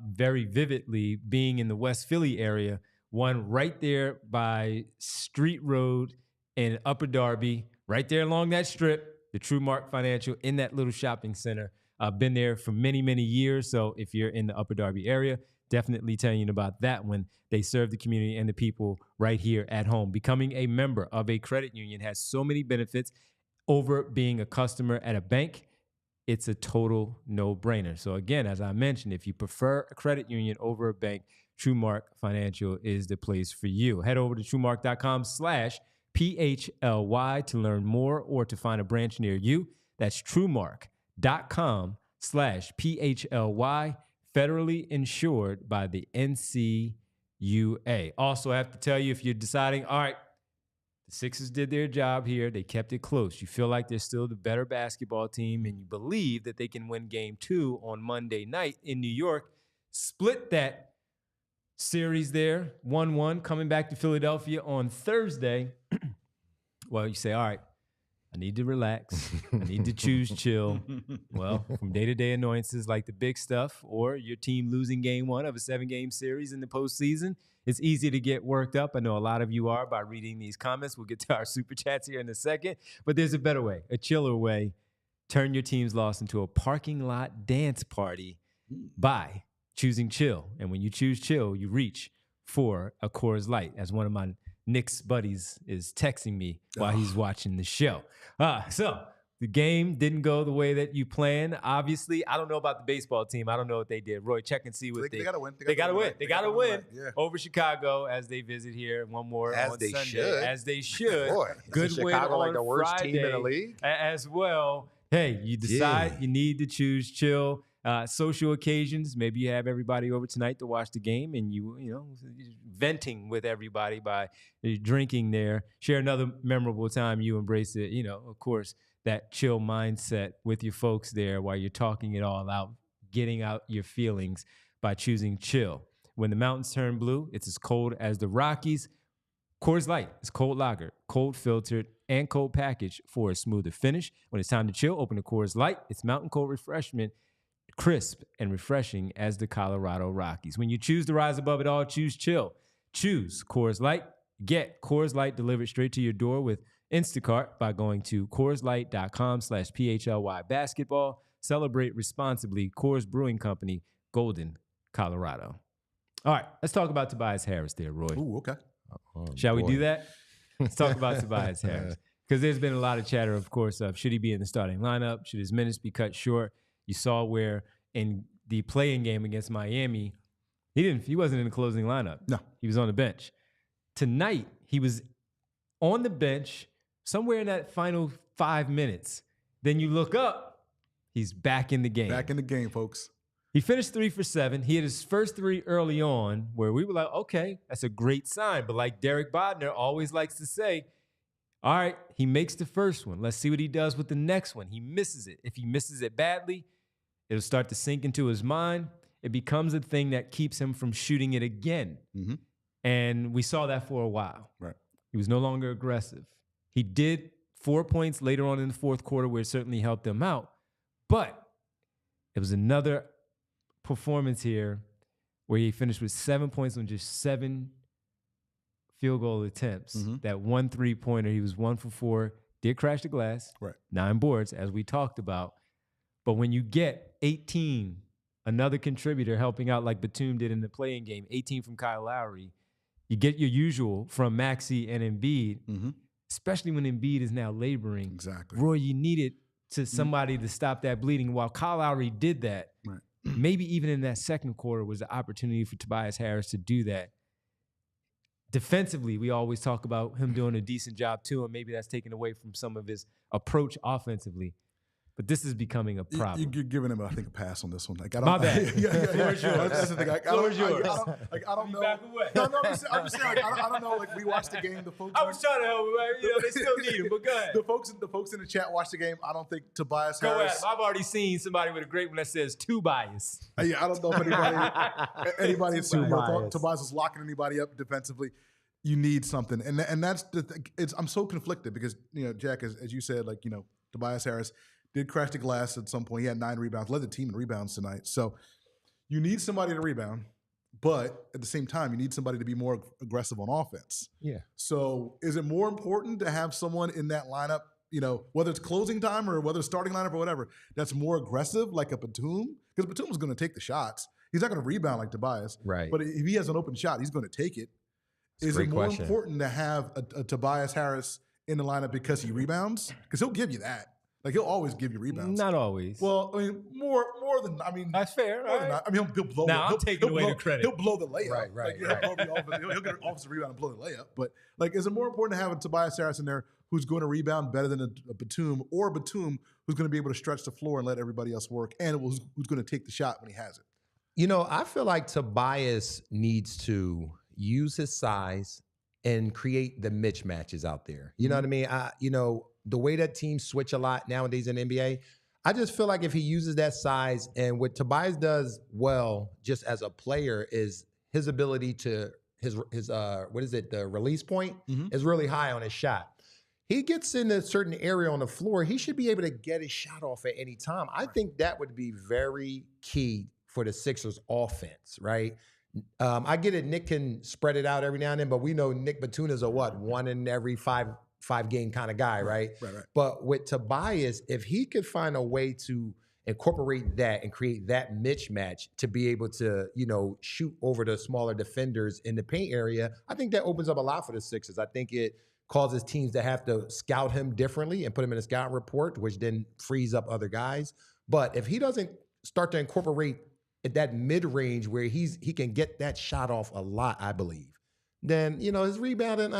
very vividly being in the West Philly area, one right there by Street Road in Upper Darby, right there along that strip, the TrueMark Financial in that little shopping center. I've been there for many, many years. So if you're in the Upper Darby area, definitely telling you about that one. They serve the community and the people right here at home. Becoming a member of a credit union has so many benefits over being a customer at a bank. It's a total no-brainer. So again, as I mentioned, if you prefer a credit union over a bank, TrueMark Financial is the place for you. Head over to TrueMark.com/PHLY to learn more or to find a branch near you. That's TrueMark.com/PHLY, federally insured by the NCUA. Also, I have to tell you, if you're deciding, all right, the Sixers did their job here. They kept it close. You feel like they're still the better basketball team, and you believe that they can win game 2 on Monday night in New York. Split that series there, 1-1, coming back to Philadelphia on Thursday. Well, you say, all right, I need to relax. I need to choose chill. Well, from day-to-day annoyances like the big stuff or your team losing game 1 of a 7-game series in the postseason, it's easy to get worked up. I know a lot of you are by reading these comments. We'll get to our super chats here in a second. But there's a better way, a chiller way. Turn your team's loss into a parking lot dance party by choosing chill. And when you choose chill, you reach for a Coors Light, as one of my Knicks buddies is texting me while he's watching the show. So the game didn't go the way that you planned. Obviously, I don't know about the baseball team. I don't know what they did. Roy, check and see what they got to win. They got to win. They got to win Yeah. over Chicago as they visit here. One more As on they Sunday. should. As they should. Boy, Good isn't win Chicago on like the worst Friday team in the league? as well. Hey, you decide you need to choose chill. Social occasions. Maybe you have everybody over tonight to watch the game, and you know, venting with everybody by drinking there. Share another memorable time. You embrace it. You know, of course, that chill mindset with your folks there while you're talking it all out, getting out your feelings by choosing chill. When the mountains turn blue, it's as cold as the Rockies. Coors Light is cold lager, cold filtered, and cold packaged for a smoother finish. When it's time to chill, open the Coors Light. It's mountain cold refreshment, crisp and refreshing as the Colorado Rockies. When you choose to rise above it all, choose chill. Choose Coors Light. Get Coors Light delivered straight to your door with Instacart by going to CoorsLight.com/PHLY basketball. Celebrate responsibly. Coors Brewing Company, Golden, Colorado. All right, let's talk about Tobias Harris there, Roy. Ooh, okay. Shall we do that? Let's talk about Tobias Harris. Because there's been a lot of chatter, of course, of should he be in the starting lineup? Should his minutes be cut short? You saw where in the play-in game against Miami, he wasn't in the closing lineup. No. He was on the bench. Tonight, he was on the bench somewhere in that final 5 minutes. Then you look up, he's back in the game. Back in the game, folks. He finished 3 for 7. He had his first 3 early on where we were like, okay, that's a great sign. But like Derek Bodner always likes to say, all right, he makes the first one. Let's see what he does with the next one. He misses it. If he misses it badly, it'll start to sink into his mind. It becomes a thing that keeps him from shooting it again. Mm-hmm. And we saw that for a while. Right. He was no longer aggressive. He did 4 points later on in the fourth quarter where it certainly helped him out. But it was another performance here where he finished with 7 points on just 7 field goal attempts. Mm-hmm. That 1 3-pointer, he was 1 for 4, did crash the glass, Right. 9 boards, as we talked about. But when you get 18, another contributor helping out like Batum did in the play-in game, 18 from Kyle Lowry, you get your usual from Maxey and Embiid, Mm-hmm. especially when Embiid is now laboring. Exactly. Roy, you needed to somebody to stop that bleeding. While Kyle Lowry did that, Right. maybe even in that second quarter was the opportunity for Tobias Harris to do that. Defensively, we always talk about him doing a decent job too, and maybe that's taken away from some of his approach offensively. But this is becoming a problem. You're giving him, I think, a pass on this one. Like, I don't, My bad. Floor's yours. That's the thing. Floor's yours. I don't know. Back away. No, I'm just saying. Like, I don't know. Like, we watched the game. The folks. I was trying to help him. You know, they still need him, but go ahead. The folks in the chat watched the game. I don't think Tobias Go Harris. ahead. I've already seen somebody with a great one that says "too bias." Yeah, I don't know if anybody has seen Tobias. Tobias was locking anybody up defensively. You need something, and that's the thing. I'm so conflicted because, you know, Jack, as you said, like, you know, Tobias Harris did crash the glass at some point. He had 9 rebounds, led the team in rebounds tonight. So you need somebody to rebound, but at the same time, you need somebody to be more aggressive on offense. Yeah. So is it more important to have someone in that lineup, you know, whether it's closing time or whether it's starting lineup or whatever, that's more aggressive, like a Batum? Because Batum's going to take the shots. He's not going to rebound like Tobias. Right. But if he has an open shot, he's going to take it. Is it more important to have a Tobias Harris in the lineup because he rebounds? Because he'll give you that. Like, he'll always give you rebounds. Not always. Well, I mean, more than, I mean. That's fair. Right? I mean, he'll blow now, I'm taking away the credit. He'll blow the layup. Right. He'll get an offensive rebound and blow the layup. But, like, is it more important to have a Tobias Harris in there who's going to rebound better than a Batum, or a Batum who's going to be able to stretch the floor and let everybody else work, and who's going to take the shot when he has it? You know, I feel like Tobias needs to use his size and create the mismatches out there. You know what I mean? The way that teams switch a lot nowadays in the NBA, I just feel like if he uses that size, and what Tobias does well just as a player is his ability to, the release point is really high on his shot. He gets in a certain area on the floor, he should be able to get his shot off at any time. I think that would be very key for the Sixers offense, right? I get it, Nick can spread it out every now and then, but we know Nick Batum is a one in every five game kind of guy, right? Right. But with Tobias, if he could find a way to incorporate that and create that mismatch to be able to, shoot over the smaller defenders in the paint area, I think that opens up a lot for the Sixers. I think it causes teams to have to scout him differently and put him in a scout report, which then frees up other guys. But if he doesn't start to incorporate at that mid-range where he can get that shot off a lot, I believe, then, his rebounding,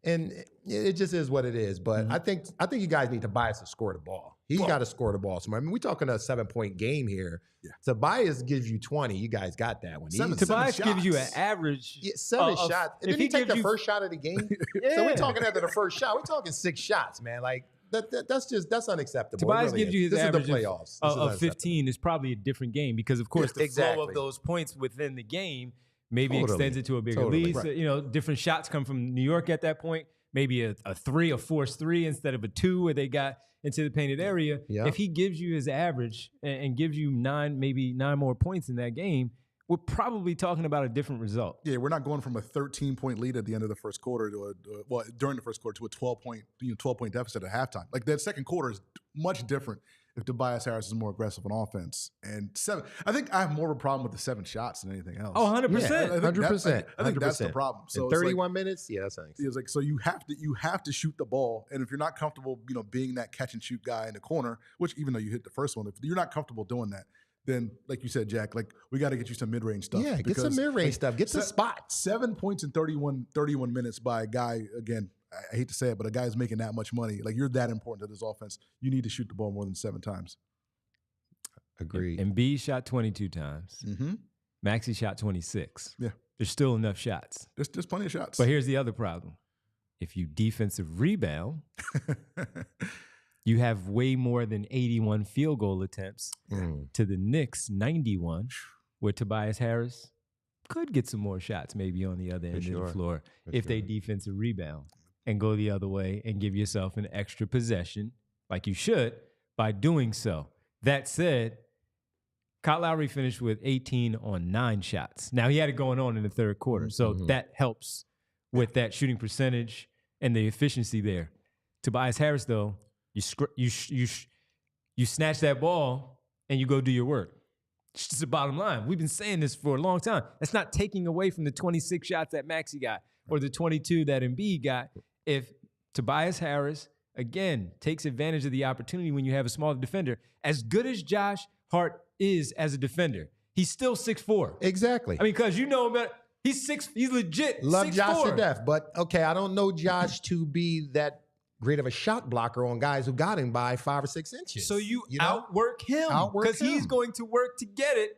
and it just is what it is. But I think you guys need Tobias to score the ball. He's got to score the ball somewhere. I mean, we're talking a 7-point game here. Yeah. Tobias gives you 20. You guys got that one. Tobias gives you an average. Yeah, 7 shots. And then he take the first shot of the game. So we're talking after the first shot. We're talking 6 shots, man. Like, that's unacceptable. Tobias gives you his average is the playoffs. Of 15 is probably a different game because, of course, the flow of those points within the game maybe extends it to a bigger lead. Right. So, different shots come from New York at that point. Maybe a 3, a forced 3 instead of a 2 where they got into the painted area. Yeah. If he gives you his average and gives you 9 more points in that game, we're probably talking about a different result. Yeah, we're not going from a 13-point lead at the end of the first quarter to during the first quarter to a 12-point deficit at halftime. Like, that second quarter is much different if Tobias Harris is more aggressive on offense. And 7, I think I have more of a problem with the 7 shots than anything else. Oh, 100%. Yeah, 100%. I think that's the problem. So in 31 minutes, that's nice. It's like, so you have to shoot the ball, and if you're not comfortable, being that catch and shoot guy in the corner, which even though you hit the first one, if you're not comfortable doing that, then, like you said, Jack, like, we got to get you some mid-range stuff. Yeah, get some mid-range stuff. Get some spots. 7 points in 31 minutes by a guy, again, I hate to say it, but a guy who's making that much money. Like, you're that important to this offense. You need to shoot the ball more than 7 times. Agreed. Embiid shot 22 times. Maxey shot 26. Yeah. There's still enough shots. There's plenty of shots. But here's the other problem. If you defensive rebound, you have way more than 81 field goal attempts to the Knicks 91, where Tobias Harris could get some more shots maybe on the other end of the floor if they defensive rebound and go the other way and give yourself an extra possession like you should by doing so. That said, Kyle Lowry finished with 18 on 9 shots. Now, he had it going on in the third quarter, so that helps with that shooting percentage and the efficiency there. Tobias Harris, though, you snatch that ball and you go do your work. It's just the bottom line. We've been saying this for a long time. That's not taking away from the 26 shots that Maxey got or the 22 that Embiid got. If Tobias Harris, again, takes advantage of the opportunity when you have a smaller defender, as good as Josh Hart is as a defender, he's still 6'4". Exactly. I mean, because he's legit 6'4". Love Josh to death, but okay, I don't know Josh to be that great of a shot blocker on guys who got him by 5 or 6 inches. So you outwork him because he's going to work to get it,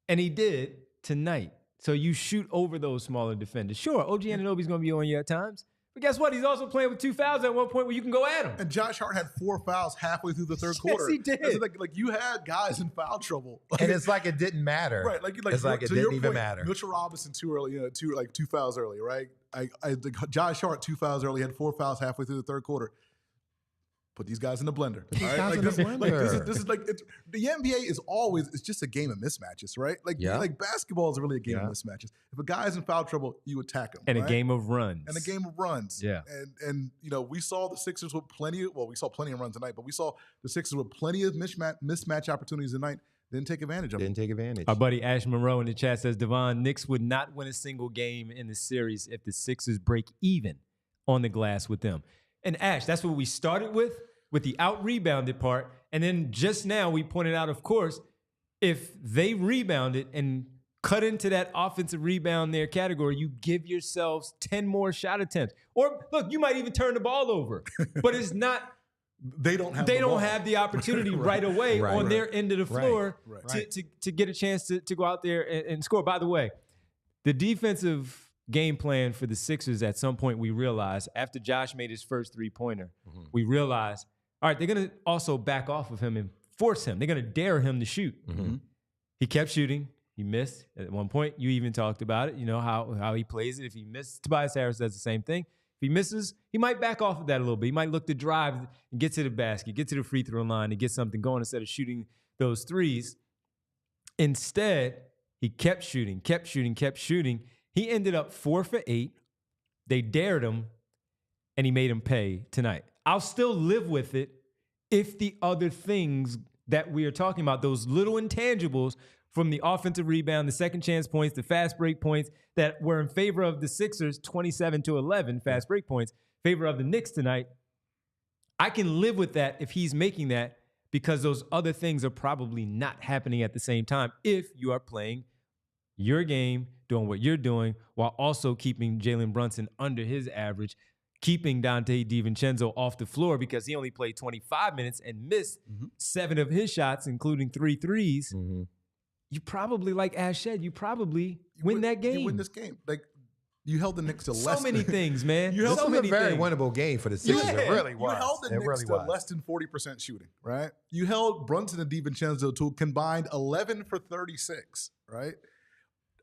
and he did tonight. So you shoot over those smaller defenders. Sure, OG Anunoby's going to be on you at times. But guess what? He's also playing with 2 fouls at one point where you can go at him. And Josh Hart had 4 fouls halfway through the third quarter. Yes, he did. Like you had guys in foul trouble. And it's like it didn't matter. Right. It's like it didn't even matter. Mitchell Robinson too early, 2 fouls early, right? Josh Hart 2 fouls early, had 4 fouls halfway through the third quarter. Put these guys in the blender. This is like the NBA is always, it's just a game of mismatches, right? Like basketball is really a game of mismatches. If a guy's in foul trouble, you attack him. And a game of runs. Yeah. And we saw the Sixers with we saw plenty of runs tonight, but we saw the Sixers with plenty of mismatch opportunities tonight. Didn't take advantage of it. Didn't take advantage. Our buddy Ash Monroe in the chat says, Devon, Knicks would not win a single game in the series if the Sixers break even on the glass with them. And Ash, that's what we started with the out-rebounded part. And then just now we pointed out, of course, if they rebounded and cut into that offensive rebound there category, you give yourselves 10 more shot attempts. Or, look, you might even turn the ball over. But it's not... They don't have the opportunity right away on their end of the floor Right. to get a chance to go out there and score. By the way, the defensive game plan for the Sixers at some point we realized, after Josh made his first three-pointer, we realized, all right, they're going to also back off of him and force him. They're going to dare him to shoot. He kept shooting. He missed at one point. You even talked about it, you know, how he plays it. If he missed, Tobias Harris does the same thing. If he misses, he might back off of that a little bit. He might look to drive and get to the basket, get to the free throw line and get something going instead of shooting those threes. Instead, he kept shooting. He ended up 4 for 8. They dared him, and he made him pay tonight. I'll still live with it if the other things that we are talking about, those little intangibles from the offensive rebound, the second chance points, the fast break points that were in favor of the Sixers, 27-11 fast break points, favor of the Knicks tonight. I can live with that if he's making that because those other things are probably not happening at the same time if you are playing your game, doing what you're doing, while also keeping Jalen Brunson under his average, keeping Dante DiVincenzo off the floor because he only played 25 minutes and missed 7 of his shots, including 3 threes. You probably, like Ash said, you win that game. You win this game. Like, you held the Knicks to less. So many things, man. You held This was a very winnable game for the Sixers. Yeah. It really was. You held the Knicks to less than 40% shooting, right? You held Brunson and DiVincenzo to a combined 11 for 36, right?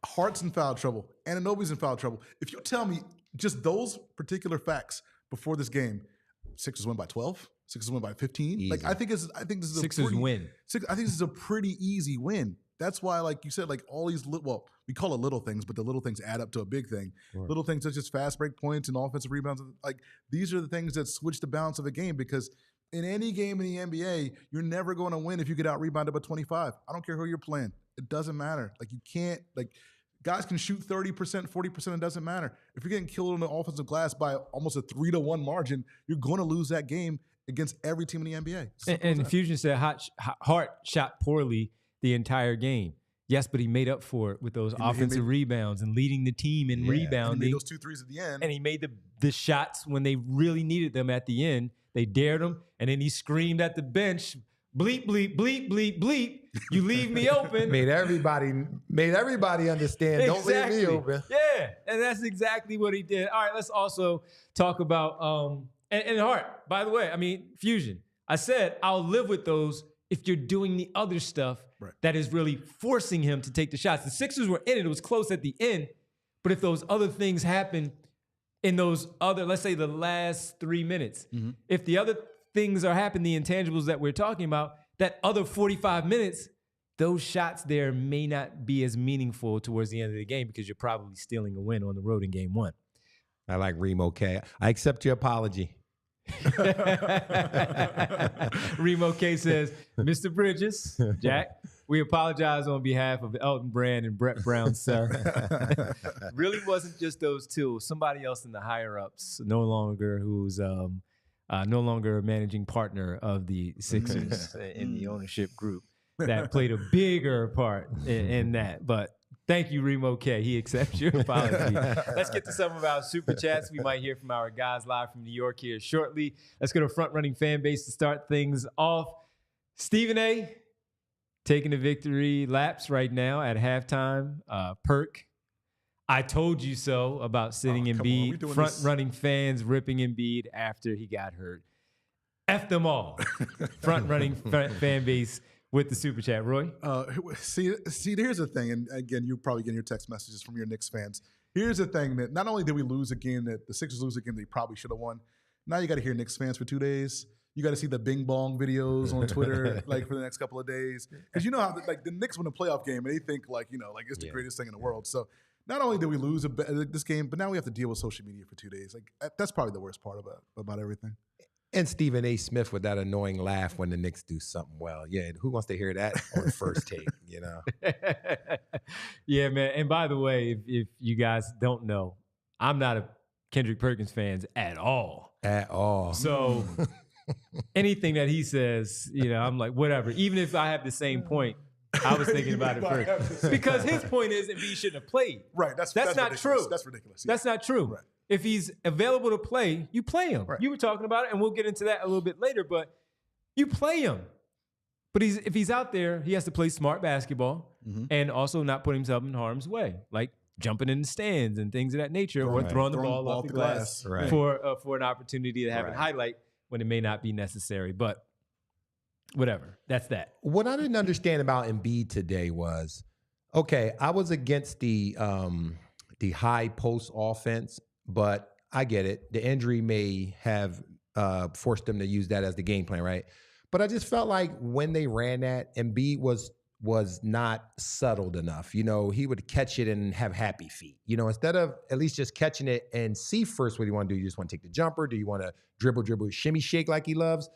Hart's in foul trouble. Anunoby's in foul trouble. If you tell me just those particular facts before this game, Sixers win by 12. Sixers win by 15. Easy. Like I think this is a Sixers win. I think this is a pretty easy win. That's why, like you said, like all these we call it little things, but the little things add up to a big thing. Right. Little things such as fast break points and offensive rebounds, like these are the things that switch the balance of a game. Because in any game in the NBA, you're never going to win if you get out rebounded by 25. I don't care who you're playing; it doesn't matter. Like you can't guys can shoot 30%, 40%. It doesn't matter if you're getting killed on the offensive glass by almost a 3-1 margin. You're going to lose that game against every team in the NBA. And Fusion said Hart shot poorly the entire game. Yes, but he made up for it with those offensive rebounds and leading the team in rebounding. And he made those 2 threes at the end. And he made the shots when they really needed them at the end. They dared him, and then he screamed at the bench, bleep, bleep, bleep, bleep, bleep. You leave me open. made everybody understand. Don't leave me open. Yeah, and that's exactly what he did. All right, let's also talk about and Hart. By the way, I mean Fusion. I said I'll live with those if you're doing the other stuff that is really forcing him to take the shots. The Sixers were in it. It was close at the end. But if those other things happen in those other, let's say the last 3 minutes, if the other things are happening, the intangibles that we're talking about, that other 45 minutes, those shots there may not be as meaningful towards the end of the game because you're probably stealing a win on the road in game 1. I like Remo K. I accept your apology. Remo K says, Mr. Bridges, Jack, we apologize on behalf of Elton Brand and Brett Brown, sir. Really wasn't just those two. Somebody else in the higher-ups, no longer no longer a managing partner of the Sixers in the ownership group, that played a bigger part in that. But thank you, Remo K. He accepts your apology. Let's get to some of our super chats. We might hear from our guys live from New York here shortly. Let's go to front running fan base to start things off. Stephen A. taking the victory laps right now at halftime. Perk, I told you so about sitting Embiid. Front running fans ripping Embiid after he got hurt. F them all. Front running fan base with the super chat, Roy. See, here's the thing, and again, you're probably getting your text messages from your Knicks fans. Here's the thing, that not only did we lose a game that the Sixers lose a game they probably should have won, now you got to hear Knicks fans for 2 days. You got to see the bing bong videos on Twitter for the next couple of days, because you know how the Knicks win a playoff game and they think it's the greatest thing in the world. So not only did we lose this game, but now we have to deal with social media for 2 days. That's probably the worst part about everything. And Stephen A. Smith with that annoying laugh when the Knicks do something well. Yeah, who wants to hear that on first take, you know? Yeah, man. And by the way, if you guys don't know, I'm not a Kendrick Perkins fan at all. At all. So anything that he says, you know, I'm like, whatever. Even if I have the same point, I was thinking about it first. Because his point is Embiid shouldn't have played. Right. That's not ridiculous. true. That's ridiculous. Yeah. That's not true. Right. If he's available to play, you play him. Right. You were talking about it, and we'll get into that a little bit later, but you play him. But if he's out there, he has to play smart basketball and also not put himself in harm's way, like jumping in the stands and things of that nature, or throwing the ball off the glass for an opportunity to have a highlight when it may not be necessary. But whatever, that's that. What I didn't understand about Embiid today was, okay, I was against the high post offense, but I get it. The injury may have forced them to use that as the game plan, right? But I just felt like when they ran that, Embiid was not settled enough. You know, he would catch it and have happy feet. You know, instead of at least just catching it and see first what you want to do. You just want to take the jumper. Do you want to dribble, shimmy, shake like he loves?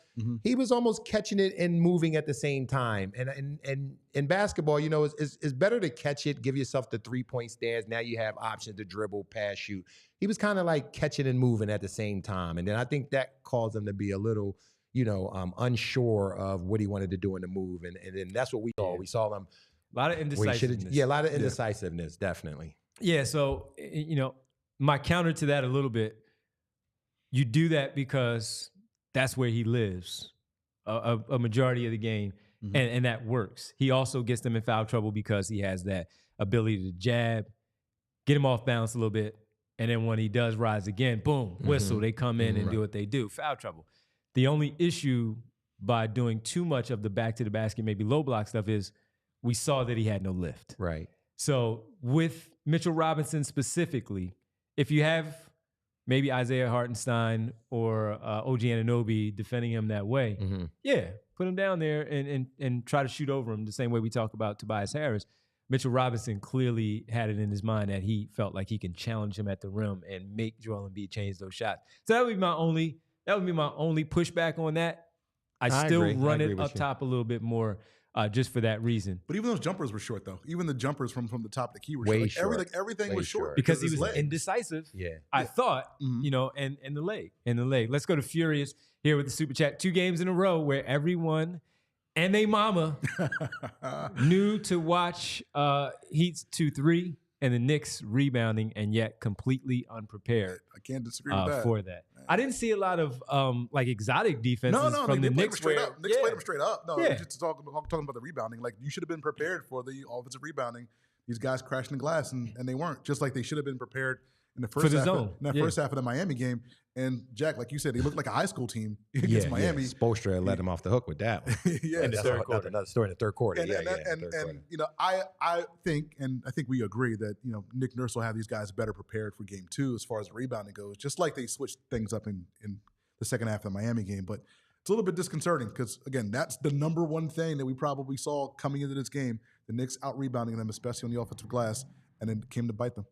He was almost catching it and moving at the same time. And in basketball, you know, it's better to catch it, give yourself the 3-point stance. Now you have options to dribble, pass, shoot. He was kind of like catching and moving at the same time. And then I think that caused him to be a little, you know, unsure of what he wanted to do in the move. And then that's what we saw. We saw him. A lot of indecisiveness. Yeah, a lot of indecisiveness, definitely. Yeah, so, you know, my counter to that a little bit, you do that because that's where he lives a majority of the game, and that works. He also gets them in foul trouble because he has that ability to jab, get him off balance a little bit, and then when he does rise again, boom, whistle, they come in and do what they do, foul trouble. The only issue by doing too much of the back to the basket, maybe low block stuff, is we saw that he had no lift. Right. So with Mitchell Robinson specifically, if you have maybe Isaiah Hartenstein or OG Anunoby defending him that way, yeah, put him down there and try to shoot over him the same way we talk about Tobias Harris. Mitchell Robinson clearly had it in his mind that he felt like he can challenge him at the rim and make Joel Embiid change those shots. So that would be my only pushback on that. I still run it up top a little bit more just for that reason. But even those jumpers were short, though. Even the jumpers from the top of the key were way short. short. Everything was short. Because he was indecisive. Yeah. I thought, you know, and the leg. Let's go to Furious here with the Super Chat. 2 games in a row where everyone and they mama knew to watch Heat's 2-3 and the Knicks rebounding, and yet completely unprepared. I can't disagree with that. For that. I didn't see a lot of like exotic defenses from the Knicks. Knicks played them straight up. No, just talking about the rebounding. Like, you should have been prepared for the offensive rebounding. These guys crashing the glass, and they weren't. Just like they should have been prepared in the first first half of the Miami game. And Jack, like you said, they looked like a high school team against Miami. Spoelstra let him off the hook with that one. In the third quarter. Another story in the third quarter. And you know, I think we agree that, you know, Nick Nurse will have these guys better prepared for game 2 as far as the rebounding goes, just like they switched things up in the second half of the Miami game. But it's a little bit disconcerting because, again, that's the number one thing that we probably saw coming into this game. The Knicks out-rebounding them, especially on the offensive glass, and it came to bite them.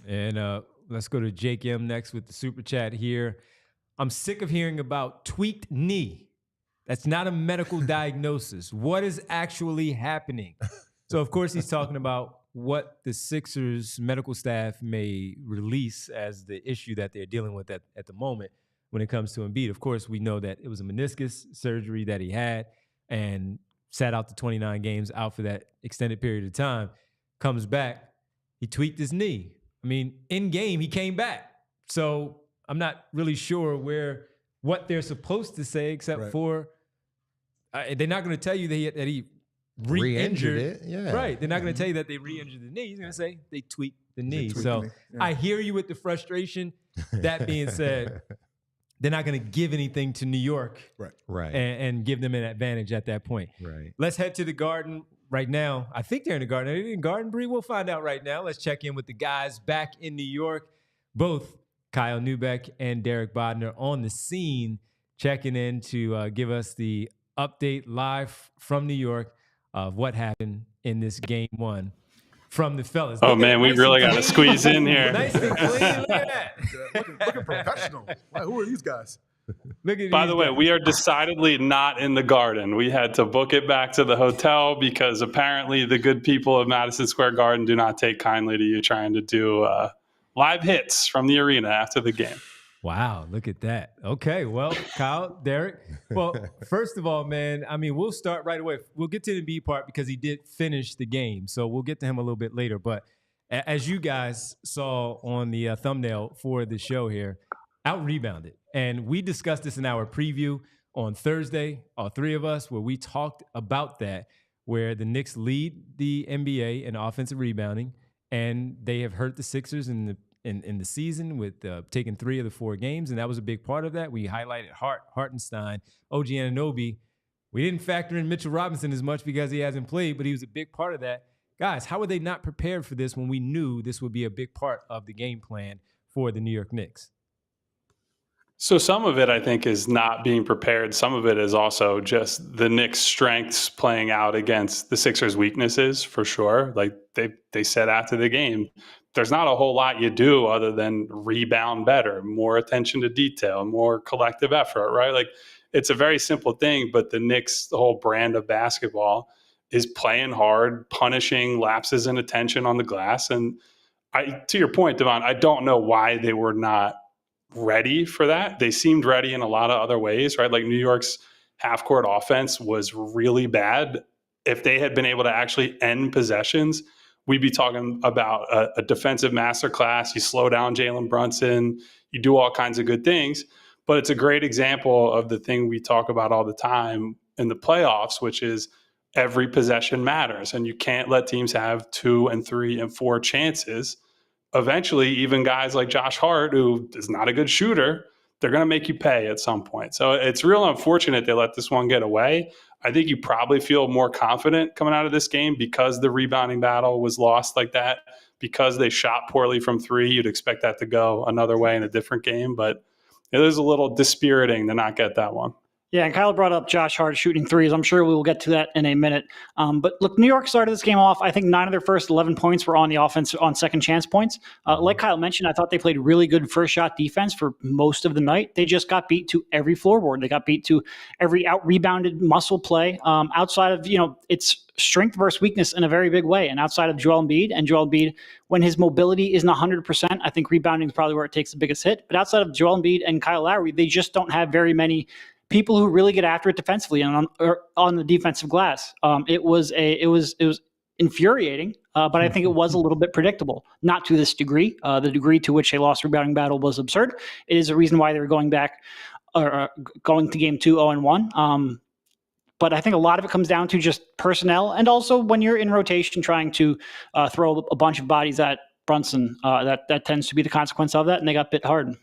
And let's go to Jake M next with the Super Chat here. I'm sick of hearing about tweaked knee. That's not a medical diagnosis. What is actually happening? So, of course, he's talking about what the Sixers medical staff may release as the issue that they're dealing with at the moment when it comes to Embiid. Of course, we know that it was a meniscus surgery that he had and sat out the 29 games out for that extended period of time. Comes back, he tweaked his knee. I mean, in game, he came back. So I'm not really sure what they're supposed to say, except for they're not going to tell you that he re-injured it. Yeah. Right. They're not going to tell you that they re-injured the knee. He's going to say they tweaked the knee. So I hear you with the frustration. That being said, they're not going to give anything to New York and give them an advantage at that point. Right. Let's head to the Garden right now. I think they're in the Garden. Are they in Garden, Bree? We'll find out right now. Let's check in with the guys back in New York. Both Kyle Neubeck and Derek Bodner on the scene, checking in to give us the update live from New York of what happened in this game 1 from the fellas. Oh, man, we really got to squeeze in here. Nice and clean. Look at that. Looking professional. Who are these guys? Look at By these the way, guys. we are decidedly not in the Garden. We had to book it back to the hotel because apparently the good people of Madison Square Garden do not take kindly to you trying to do live hits from the arena after the game. Wow, look at that. Okay, well, Kyle, Derek. Well, first of all, man, I mean, we'll start right away. We'll get to the Embiid part because he did finish the game, so we'll get to him a little bit later. But as you guys saw on the thumbnail for the show here, out-rebounded. And we discussed this in our preview on Thursday, all three of us, where we talked about that, where the Knicks lead the NBA in offensive rebounding, and they have hurt the Sixers in the season with taking 3 of the 4 games, and that was a big part of that. We highlighted Hartenstein, OG Anunoby. We didn't factor in Mitchell Robinson as much because he hasn't played, but he was a big part of that. Guys, how were they not prepared for this when we knew this would be a big part of the game plan for the New York Knicks? So some of it, I think, is not being prepared. Some of it is also just the Knicks' strengths playing out against the Sixers' weaknesses, for sure. Like they said after the game, there's not a whole lot you do other than rebound better, more attention to detail, more collective effort, right? Like it's a very simple thing, but the Knicks, the whole brand of basketball, is playing hard, punishing lapses in attention on the glass. And to your point, Devon, I don't know why they were not ready for that. They seemed ready in a lot of other ways, right? Like New York's half-court offense was really bad. If they had been able to actually end possessions, we'd be talking about a defensive masterclass. You slow down Jalen Brunson, you do all kinds of good things. But it's a great example of the thing we talk about all the time in the playoffs, which is every possession matters. And you can't let teams have 2 and 3 and 4 chances. Eventually, even guys like Josh Hart, who is not a good shooter, they're going to make you pay at some point. So it's real unfortunate they let this one get away. I think you probably feel more confident coming out of this game because the rebounding battle was lost like that, because they shot poorly from 3. You'd expect that to go another way in a different game, but it is a little dispiriting to not get that one. Yeah, and Kyle brought up Josh Hart shooting threes. I'm sure we will get to that in a minute. But look, New York started this game off. I think 9 of their first 11 points were on the offense on second chance points. Like Kyle mentioned, I thought they played really good first shot defense for most of the night. They just got beat to every floorboard. They got beat to every out-rebounded muscle play outside of, it's strength versus weakness in a very big way. And outside of Joel Embiid, when his mobility isn't 100%, I think rebounding is probably where it takes the biggest hit. But outside of Joel Embiid and Kyle Lowry, they just don't have very many people who really get after it defensively and on the defensive glass. It was infuriating, but I think it was a little bit predictable. Not to this degree. The degree to which they lost rebounding battle was absurd. It is a reason why they were going back or going to game 2 0-1. But I think a lot of it comes down to just personnel, and also when you're in rotation trying to throw a bunch of bodies at Brunson, that tends to be the consequence of that, and they got bit hard.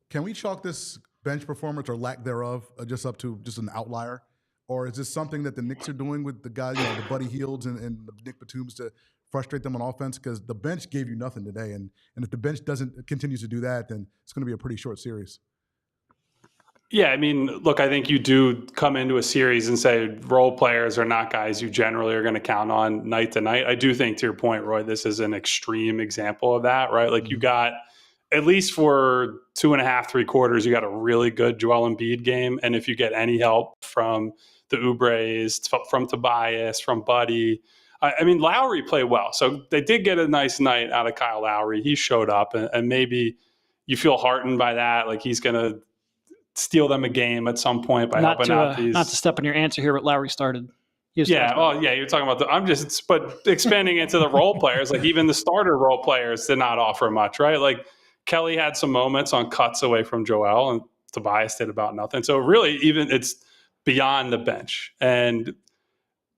Can we chalk this bench performance or lack thereof just up to just an outlier? Or is this something that the Knicks are doing with the guys, the Buddy Hields and the Nick Batums to frustrate them on offense? Because the bench gave you nothing today. And if the bench continues to do that, then it's going to be a pretty short series. Yeah, I mean, look, I think you do come into a series and say role players are not guys you generally are going to count on night to night. I do think, to your point, Roy, this is an extreme example of that, right? Like you got, at least for 2.5, 3 quarters, you got a really good Joel Embiid game. And if you get any help from the Oubres, from Tobias, from Buddy, I mean, Lowry played well. So they did get a nice night out of Kyle Lowry. He showed up, and maybe you feel heartened by that. Like he's going to steal them a game at some point by helping out these. Not to step on your answer here, but Lowry started. Yeah, well, yeah, you're talking about but expanding into the role players, like even the starter role players did not offer much, right? Like Kelly had some moments on cuts away from Joel, and Tobias did about nothing. So really, even it's beyond the bench. And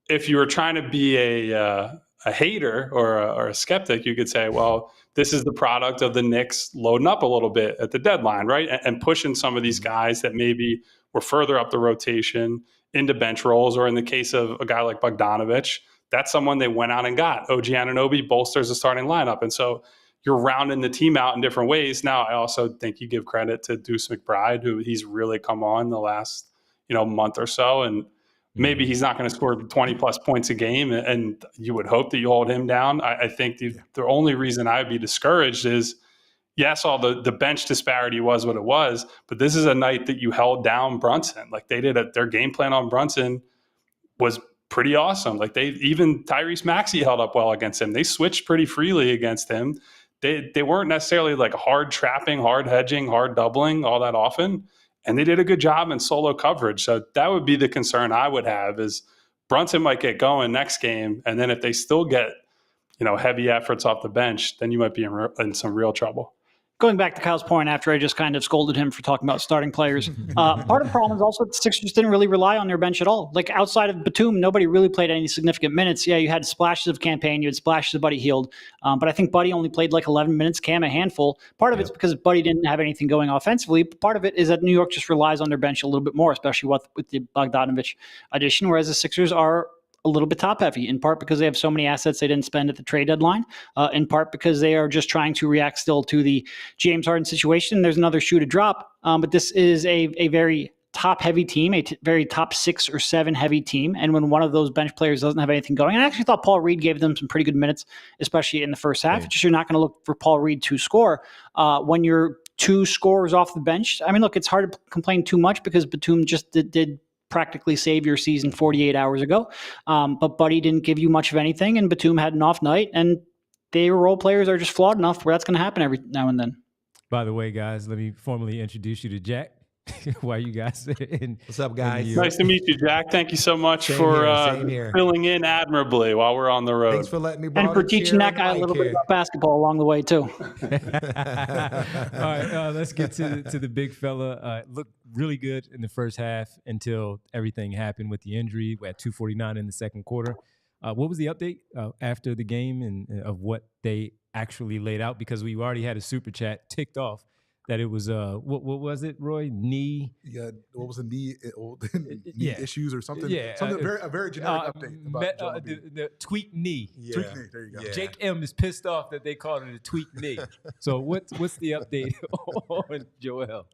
if you were trying to be a hater or a skeptic, you could say, well, this is the product of the Knicks loading up a little bit at the deadline, right? And pushing some of these guys that maybe were further up the rotation into bench roles, or in the case of a guy like Bogdanovich, that's someone they went out and got. OG Anunoby bolsters the starting lineup. And so you're rounding the team out in different ways. Now, I also think you give credit to Deuce McBride, who he's really come on the last, month or so. And maybe he's not going to score 20 plus points a game, and you would hope that you hold him down. I think the only reason I'd be discouraged is, yes, all the bench disparity was what it was, but this is a night that you held down Brunson. Like their game plan on Brunson was pretty awesome. Like even Tyrese Maxey held up well against him. They switched pretty freely against him. They weren't necessarily like hard trapping, hard hedging, hard doubling all that often. And they did a good job in solo coverage. So that would be the concern I would have is Brunson might get going next game. And then if they still get, heavy efforts off the bench, then you might be in some real trouble. Going back to Kyle's point after I just kind of scolded him for talking about starting players, part of the problem is also the Sixers didn't really rely on their bench at all. Like outside of Batum, nobody really played any significant minutes. Yeah, you had splashes of Campaign, you had splashes of Buddy Hield, but I think Buddy only played like 11 minutes, Cam a handful. Part of it's because Buddy didn't have anything going offensively, but part of it is that New York just relies on their bench a little bit more, especially with the Bogdanovich addition, whereas the Sixers are a little bit top heavy, in part because they have so many assets they didn't spend at the trade deadline, in part because they are just trying to react still to the James Harden situation. There's another shoe to drop, but this is a very top heavy team, very top 6 or 7 heavy team. And when one of those bench players doesn't have anything going, and I actually thought Paul Reed gave them some pretty good minutes, especially in the first half. Just you're not going to look for Paul Reed to score when you're 2 scorers off the bench. I mean, look, it's hard to complain too much because Batum just did practically save your season 48 hours ago. But Buddy didn't give you much of anything, and Batum had an off night, and their role players are just flawed enough where that's going to happen every now and then. By the way, guys, let me formally introduce you to Jack. While you guys what's up, guys? Nice to meet you, Jack. Thank you so much for filling in admirably while we're on the road. Thanks for letting me borrow and for teaching that guy a little bit about basketball along the way too. All right, let's get to the big fella. Looked really good in the first half until everything happened with the injury. We had 2:49 in the second quarter. What was the update after the game and of what they actually laid out? Because we already had a super chat ticked off that it was what was it, Roy? Knee? Yeah, what was the knee issues or something? Yeah, something a very generic update about the tweaked knee. Yeah. Tweaked knee. There you go. Yeah. Jake M is pissed off that they called it a tweaked knee. So what's the update on Joel?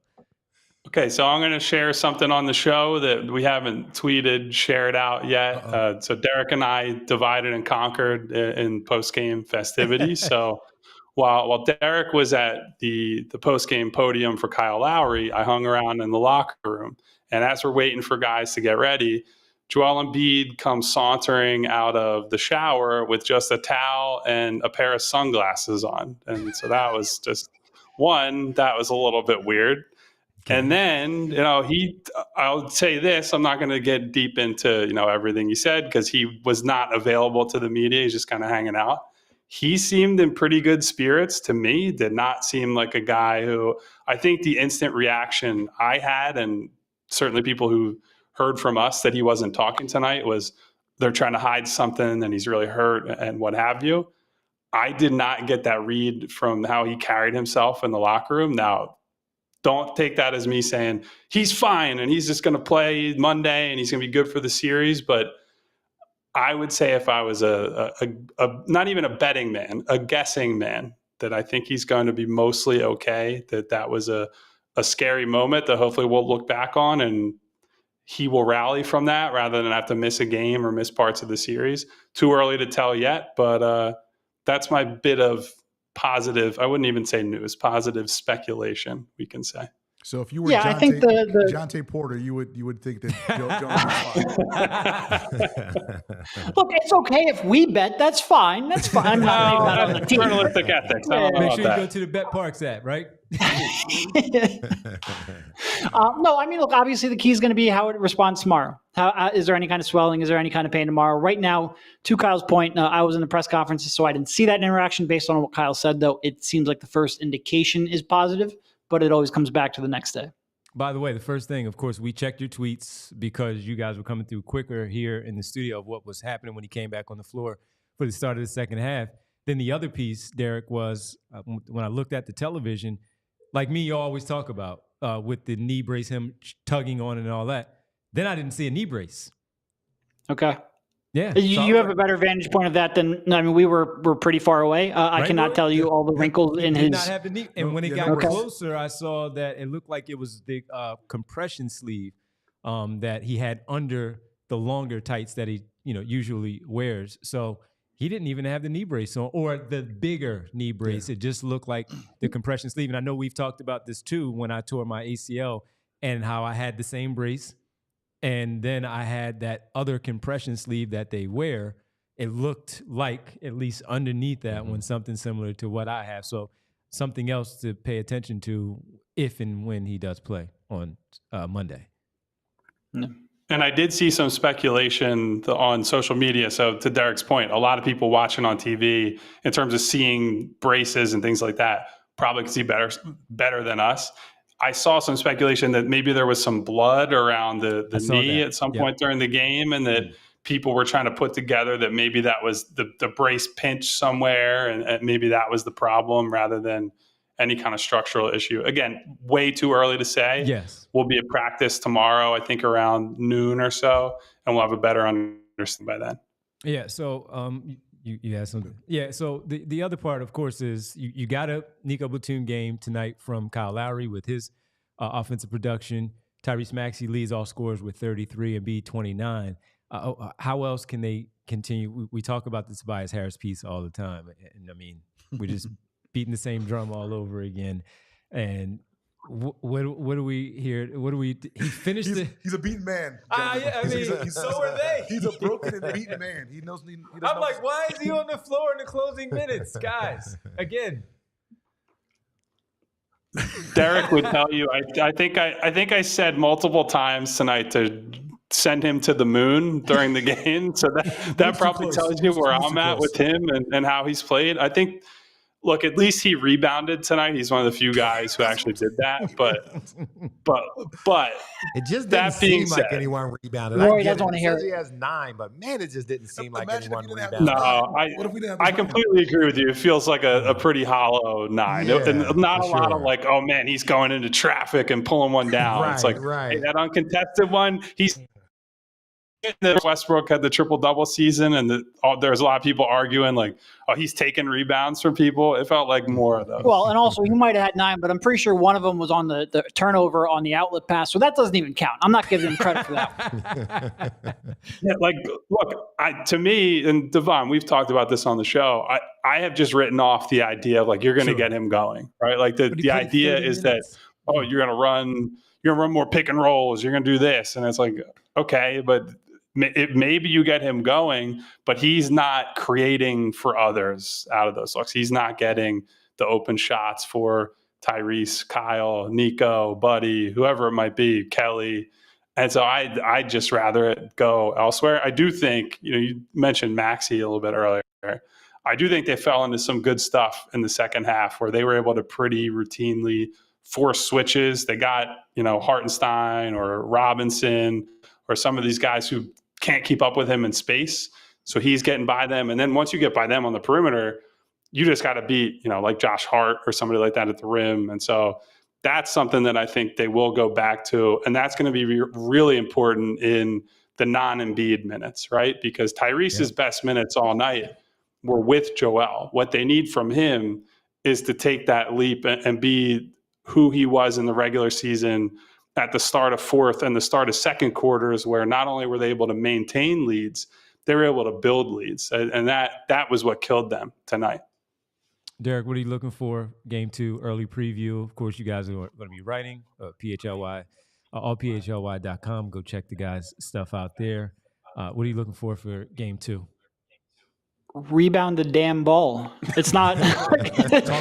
Okay, so I'm going to share something on the show that we haven't tweeted, shared out yet. So Derek and I divided and conquered in post-game festivities. So while Derek was at the post-game podium for Kyle Lowry, I hung around in the locker room. And as we're waiting for guys to get ready, Joel Embiid comes sauntering out of the shower with just a towel and a pair of sunglasses on. And so that was just that was a little bit weird. And then, I'll say this, I'm not going to get deep into, everything he said because he was not available to the media. He's just kind of hanging out. He seemed in pretty good spirits to me, did not seem like a guy who, I think the instant reaction I had, and certainly people who heard from us that he wasn't talking tonight, was they're trying to hide something and he's really hurt and what have you. I did not get that read from how he carried himself in the locker room. Now, don't take that as me saying he's fine and he's just going to play Monday and he's going to be good for the series. But I would say if I was a not even a betting man, a guessing man, that I think he's going to be mostly okay, that was a scary moment that hopefully we'll look back on and he will rally from that rather than have to miss a game or miss parts of the series. Too early to tell yet, but that's my bit of positive, I wouldn't even say news, positive speculation, we can say. So if you were I think Jonte Porter, you would think that Look, it's okay if we bet. That's fine. That's fine. I'm not that on the team. Journalistic ethics. I don't know Make about sure that. you go to the Bet Parks app, right? No, I mean, look, obviously the key is going to be how it responds tomorrow. Is there any kind of swelling? Is there any kind of pain tomorrow? Right now, to Kyle's point, I was in the press conferences, so I didn't see that interaction. Based on what Kyle said, though, it seems like the first indication is positive, but it always comes back to the next day. By the way, the first thing, of course, we checked your tweets because you guys were coming through quicker here in the studio of what was happening when he came back on the floor for the start of the second half. Then the other piece, Derek, was when I looked at the television, like me, you always talk about with the knee brace, him tugging on and all that. Then I didn't see a knee brace. Okay. Yeah. You have a better vantage point of that than, I mean, we were pretty far away. I cannot tell you all the wrinkles in his. Did not have the knee. And when it got closer, I saw that it looked like it was the compression sleeve that he had under the longer tights that he usually wears. So he didn't even have the knee brace on, or the bigger knee brace. It just looked like the compression sleeve. And I know we've talked about this too when I tore my ACL and how I had the same brace. And then I had that other compression sleeve that they wear. It looked like, at least underneath that one, something similar to what I have. So something else to pay attention to if and when he does play on Monday. And I did see some speculation on social media. So to Derek's point, a lot of people watching on TV in terms of seeing braces and things like that probably can see better than us. I saw some speculation that maybe there was some blood around the knee at some point during the game, and that people were trying to put together that maybe that was the brace pinch somewhere, and maybe that was the problem rather than any kind of structural issue. Again, way too early to say. Yes. We'll be at practice tomorrow, I think around noon or so, and we'll have a better understanding by then. Yeah, so you had something. Yeah, so the other part, of course, is you got a Nico Batum game tonight from Kyle Lowry with his offensive production. Tyrese Maxey leads all scorers with 33 and Embiid 29. How else can they continue? We talk about the Tobias Harris piece all the time, and I mean, we're just beating the same drum all over again. And what do we hear? What do we? He finished. He's a beaten man. Yeah, I mean, so are they. He's a broken and beaten man. He knows. I'm like, why is he on the floor in the closing minutes, guys? Again. Derek would tell you. I think I said multiple times tonight to send him to the moon during the game. So that probably tells you where I'm at with him and how he's played. I think. Look, at least he rebounded tonight. He's one of the few guys who actually did that. But it just didn't seem like anyone rebounded. Roy doesn't want to hear it. He has 9, but man, it just didn't seem like anyone rebounded. No, I completely agree with you. It feels like a pretty hollow 9. Yeah, and not a lot of like, oh man, he's going into traffic and pulling one down. It's like hey, that uncontested one. Westbrook had the triple-double season, and there's a lot of people arguing like, oh, he's taking rebounds from people. It felt like more of those. Well, and also he might have had 9, but I'm pretty sure one of them was on the turnover on the outlet pass, so that doesn't even count. I'm not giving him credit for that. Yeah, like, look, to me, and Devon, we've talked about this on the show. I have just written off the idea of like you're going to get him going, right? Like the idea is that you're going to run more pick and rolls, you're going to do this, and it's like okay, but maybe you get him going, but he's not creating for others out of those looks. He's not getting the open shots for Tyrese, Kyle, Nico, Buddy, whoever it might be, Kelly. And so I'd just rather it go elsewhere. I do think, you mentioned Maxey a little bit earlier. I do think they fell into some good stuff in the second half where they were able to pretty routinely force switches. They got, Hartenstein or Robinson or some of these guys who can't keep up with him in space. So he's getting by them. And then once you get by them on the perimeter, you just got to beat, like Josh Hart or somebody like that at the rim. And so that's something that I think they will go back to. And that's going to be really important in the non-Embiid minutes, right? Because Tyrese's best minutes all night were with Joel. What they need from him is to take that leap and be who he was in the regular season at the start of fourth and the start of second quarters, where not only were they able to maintain leads, they were able to build leads. And that was what killed them tonight. Derek, what are you looking for? Game 2, early preview. Of course, you guys are going to be writing PHLY, allphly.com. Go check the guys' stuff out there. What are you looking for Game 2? Rebound the damn ball. It's not.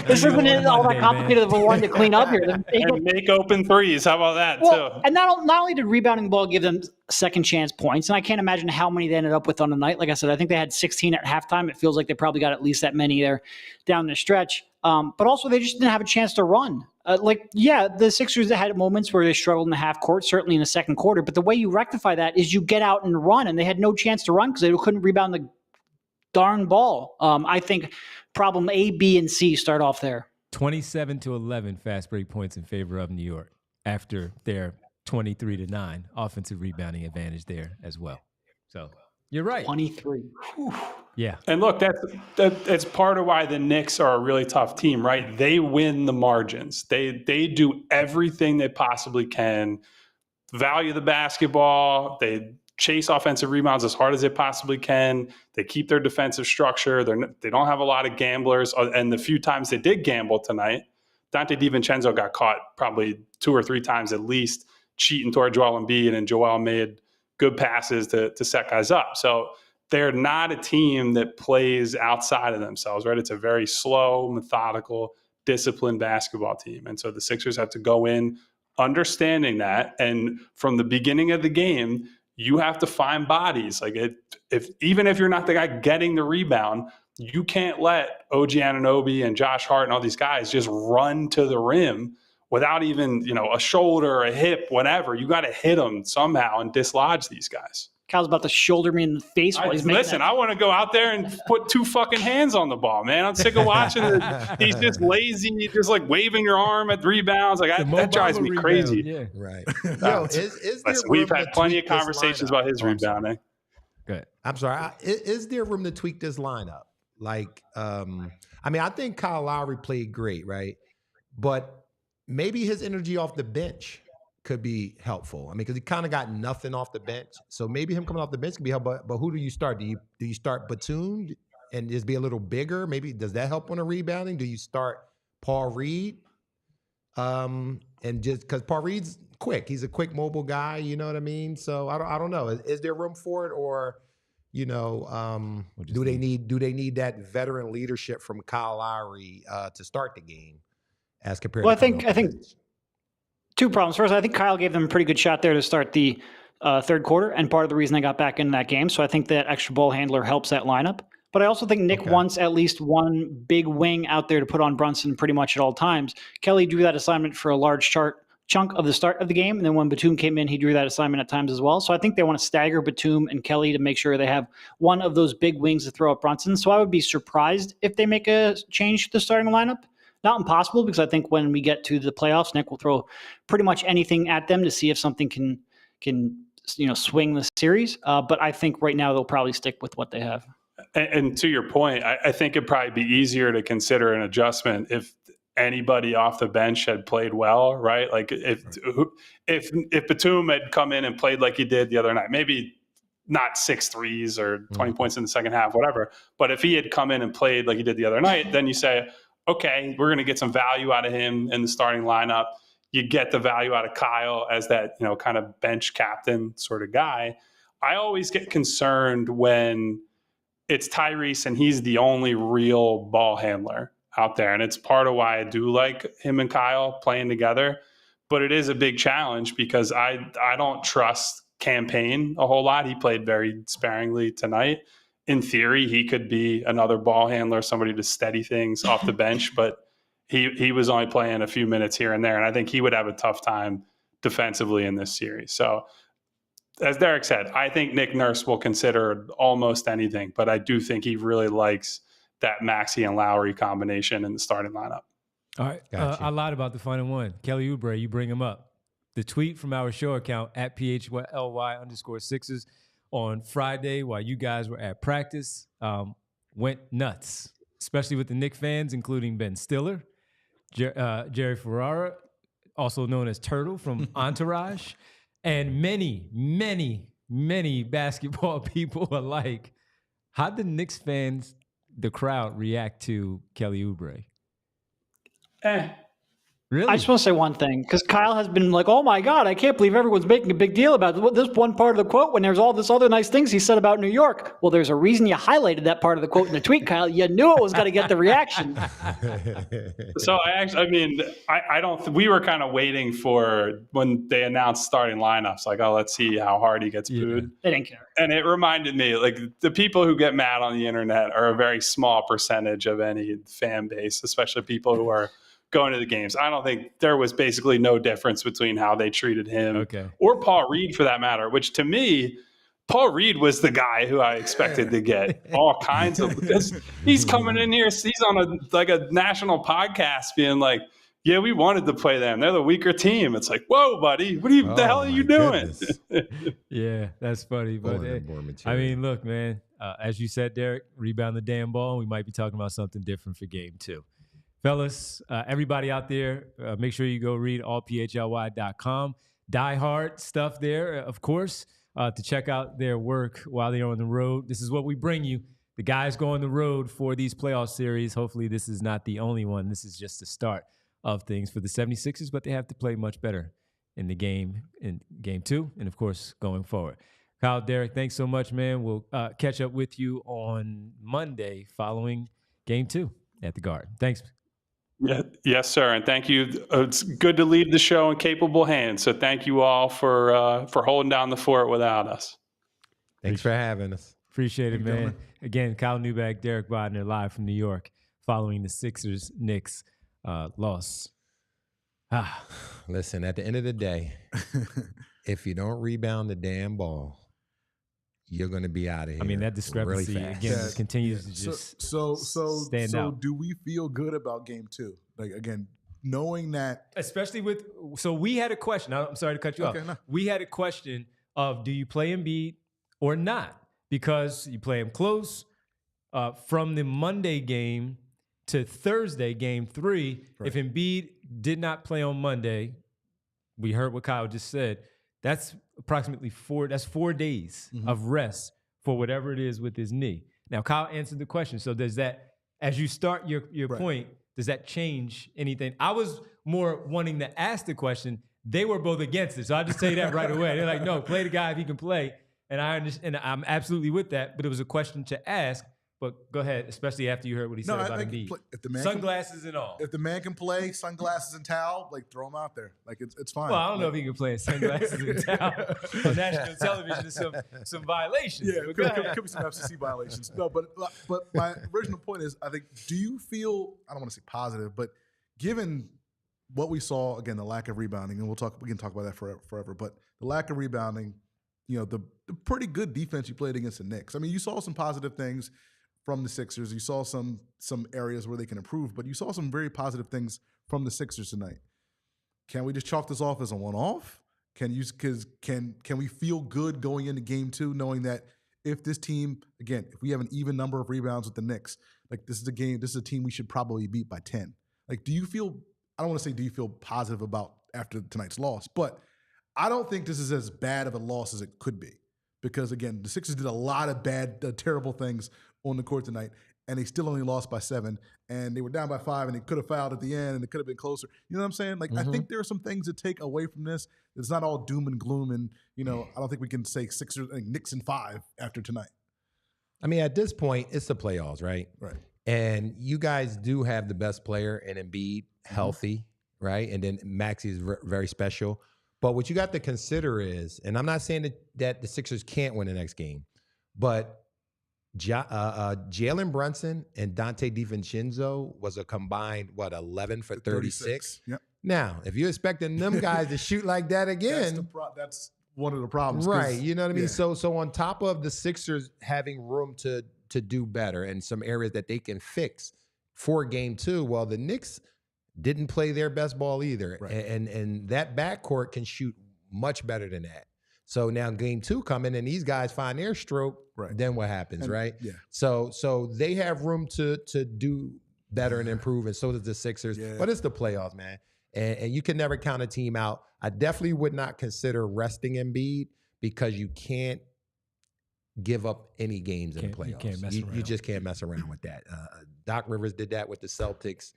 This isn't all that complicated of a one to clean up here. And make open threes. How about that too? And not only did rebounding the ball give them second chance points, and I can't imagine how many they ended up with on the night. Like I said, I think they had 16 at halftime. It feels like they probably got at least that many there down the stretch. But also they just didn't have a chance to run. The Sixers had moments where they struggled in the half court, certainly in the second quarter. But the way you rectify that is you get out and run, and they had no chance to run because they couldn't rebound the darn ball. I think problem A, B, and C start off there. 27-11 fast break points in favor of New York after their 23-9 offensive rebounding advantage there as well. So you're right. 23. Whew. Yeah. And look, that's part of why the Knicks are a really tough team, right? They win the margins. They do everything they possibly can. Value the basketball. They chase offensive rebounds as hard as they possibly can. They keep their defensive structure. They don't have a lot of gamblers. And the few times they did gamble tonight, Dante DiVincenzo got caught probably 2 or 3 times at least cheating toward Joel Embiid, and Joel made good passes to set guys up. So they're not a team that plays outside of themselves, right? It's a very slow, methodical, disciplined basketball team. And so the Sixers have to go in understanding that. And from the beginning of the game, you have to find bodies. Like even if you're not the guy getting the rebound, you can't let OG Anunoby and Josh Hart and all these guys just run to the rim without even, a shoulder, a hip, whatever. You got to hit them somehow and dislodge these guys. Cal's about to shoulder me in the face while he's making Listen, I want to go out there and put 2 fucking hands on the ball, man. I'm sick of watching it. He's just lazy. He's just like waving your arm at rebounds. Like that drives me crazy. Yeah. Right. Yo, is there we've had plenty of conversations about his rebounding. Good. I'm sorry. Is there room to tweak this lineup? Like, I think Kyle Lowry played great, right? But maybe his energy off the bench could be helpful. Because he kind of got nothing off the bench. So maybe him coming off the bench could be helpful. But who do you start? Do you start Batum and just be a little bigger? Maybe does that help on a rebounding? Do you start Paul Reed? And just because Paul Reed's quick, he's a quick mobile guy. You know what I mean? So I don't know. Is there room for it, or do they need that veteran leadership from Kyle Lowry to start the game as compared? Well, to I think 2 problems. First, I think Kyle gave them a pretty good shot there to start the third quarter, and part of the reason they got back into that game. So I think that extra ball handler helps that lineup. But I also think Nick wants at least one big wing out there to put on Brunson pretty much at all times. Kelly drew that assignment for a large chunk of the start of the game, and then when Batum came in, he drew that assignment at times as well. So I think they want to stagger Batum and Kelly to make sure they have one of those big wings to throw at Brunson. So I would be surprised if they make a change to the starting lineup. Not impossible, because I think when we get to the playoffs, Nick will throw pretty much anything at them to see if something can swing the series. But I think right now they'll probably stick with what they have. And to your point, I think it'd probably be easier to consider an adjustment if anybody off the bench had played well, right? Like if Batum had come in and played like he did the other night, maybe not 6 threes or 20 points in the second half, whatever. But if he had come in and played like he did the other night, then you say, okay, we're going to get some value out of him in the starting lineup. You get the value out of Kyle as that, kind of bench captain sort of guy. I always get concerned when it's Tyrese and he's the only real ball handler out there. And it's part of why I do like him and Kyle playing together. But it is a big challenge because I don't trust Campaign a whole lot. He played very sparingly tonight. In theory, he could be another ball handler, somebody to steady things off the bench, but he was only playing a few minutes here and there. And I think he would have a tough time defensively in this series. So as Derek said, I think Nick Nurse will consider almost anything, but I do think he really likes that Maxey and Lowry combination in the starting lineup. All right. I lied about the final one. Kelly Oubre, you bring him up. The tweet from our show account at PHLY_Sixers on Friday while you guys were at practice went nuts, especially with the Knicks fans, including Ben Stiller, Jerry Ferrara, also known as Turtle from Entourage, and many, many, many basketball people are like, how did Knicks fans, the crowd, react to Kelly Oubre? Really? I just want to say one thing, because Kyle has been like, oh my God, I can't believe everyone's making a big deal about this one part of the quote when there's all this other nice things he said about New York. Well, there's a reason you highlighted that part of the quote in the tweet, Kyle. You knew it was going to get the reaction. So we were kind of waiting for when they announced starting lineups, like, oh, let's see how hard he gets booed. They didn't care. And it reminded me, like, the people who get mad on the internet are a very small percentage of any fan base, especially people who are going to the games. I don't think there was basically no difference between how they treated him or Paul Reed for that matter, which to me, Paul Reed was the guy who I expected to get all kinds of, he's coming in here. He's on a national podcast being like, yeah, we wanted to play them. They're the weaker team. It's like, whoa, buddy, the hell are you doing? Yeah, that's funny. But I mean, look, man, as you said, Derek, rebound the damn ball. We might be talking about something different for game 2. Fellas, everybody out there, make sure you go read allphly.com. Die Hard stuff there, of course. to check out their work while they're on the road. This is what we bring you. The guys go on the road for these playoff series. Hopefully this is not the only one. This is just the start of things for the 76ers, but they have to play much better in game 2, and of course, going forward. Kyle, Derek, thanks so much, man. We'll catch up with you on Monday following game 2 at the Garden. Thanks. Yeah, yes, sir, and thank you. It's good to leave the show in capable hands, so thank you all for holding down the fort without us. Thanks for having us. Appreciate it, man. Again, Kyle Neubeck, Derek Bodner, live from New York, following the Sixers-Knicks loss. Listen, at the end of the day, if you don't rebound the damn ball, you're going to be out of here. I mean, that discrepancy really again just continues to just stand out. Do we feel good about game 2? Like, again, knowing that, especially we had a question. I'm sorry to cut you off. No. We had a question of, do you play Embiid or not? Because you play him close from the Monday game to Thursday, game 3. Right. If Embiid did not play on Monday, we heard what Kyle just said. That's approximately 4 days of rest for whatever it is with his knee. Now, Kyle answered the question. So does that, as you start your right. point, does that change anything? I was more wanting to ask the question. They were both against it. So I'll just tell you that right away. They're like, no, play the guy if he can play. And I understand, and I'm absolutely with that, but it was a question to ask. But go ahead, especially after you heard what he said about Embiid. Sunglasses and all. If the man can play, sunglasses and towel, like, throw him out there. Like, it's fine. Well, I don't know if he can play in sunglasses and towel on national television. Some violations. Yeah, could be some FCC violations. No, but my original point is, I think, do you feel, I don't want to say positive, but given what we saw, again, the lack of rebounding, and we can talk about that forever, but the lack of rebounding, you know, the pretty good defense you played against the Knicks. I mean, you saw some positive things from the Sixers. You saw some areas where they can improve, but you saw some very positive things from the Sixers tonight. Can we just chalk this off as a one-off? Can we feel good going into game 2, knowing that if this team, again, if we have an even number of rebounds with the Knicks, like, this is a team we should probably beat by 10. Like, do you feel positive about after tonight's loss? But I don't think this is as bad of a loss as it could be, because, again, the Sixers did a lot of terrible things on the court tonight, and they still only lost by 7, and they were down by 5, and they could have fouled at the end, and it could have been closer. You know what I'm saying? Like, I think there are some things to take away from this. It's not all doom and gloom, and, you know, I don't think we can say Knicks in 5 after tonight. I mean, at this point, it's the playoffs, right? Right. And you guys do have the best player in Embiid healthy, right? And then Maxey is very special. But what you got to consider is, and I'm not saying that the Sixers can't win the next game, but Jalen Brunson and Dante DiVincenzo was a combined, 11 for 36? Yep. Now, if you're expecting them guys to shoot like that again, that's one of the problems. Right, you know what I mean? Yeah. So on top of the Sixers having room to do better and some areas that they can fix for game 2, well, the Knicks didn't play their best ball either. Right. And that backcourt can shoot much better than that. So now game 2 coming and these guys find their stroke, right. Then what happens, right? Yeah. So they have room to do better and improve, and so does the Sixers. Yeah. But it's the playoffs, man. And you can never count a team out. I definitely would not consider resting Embiid, because you can't give up any games in the playoffs. You just can't mess around with that. Doc Rivers did that with the Celtics,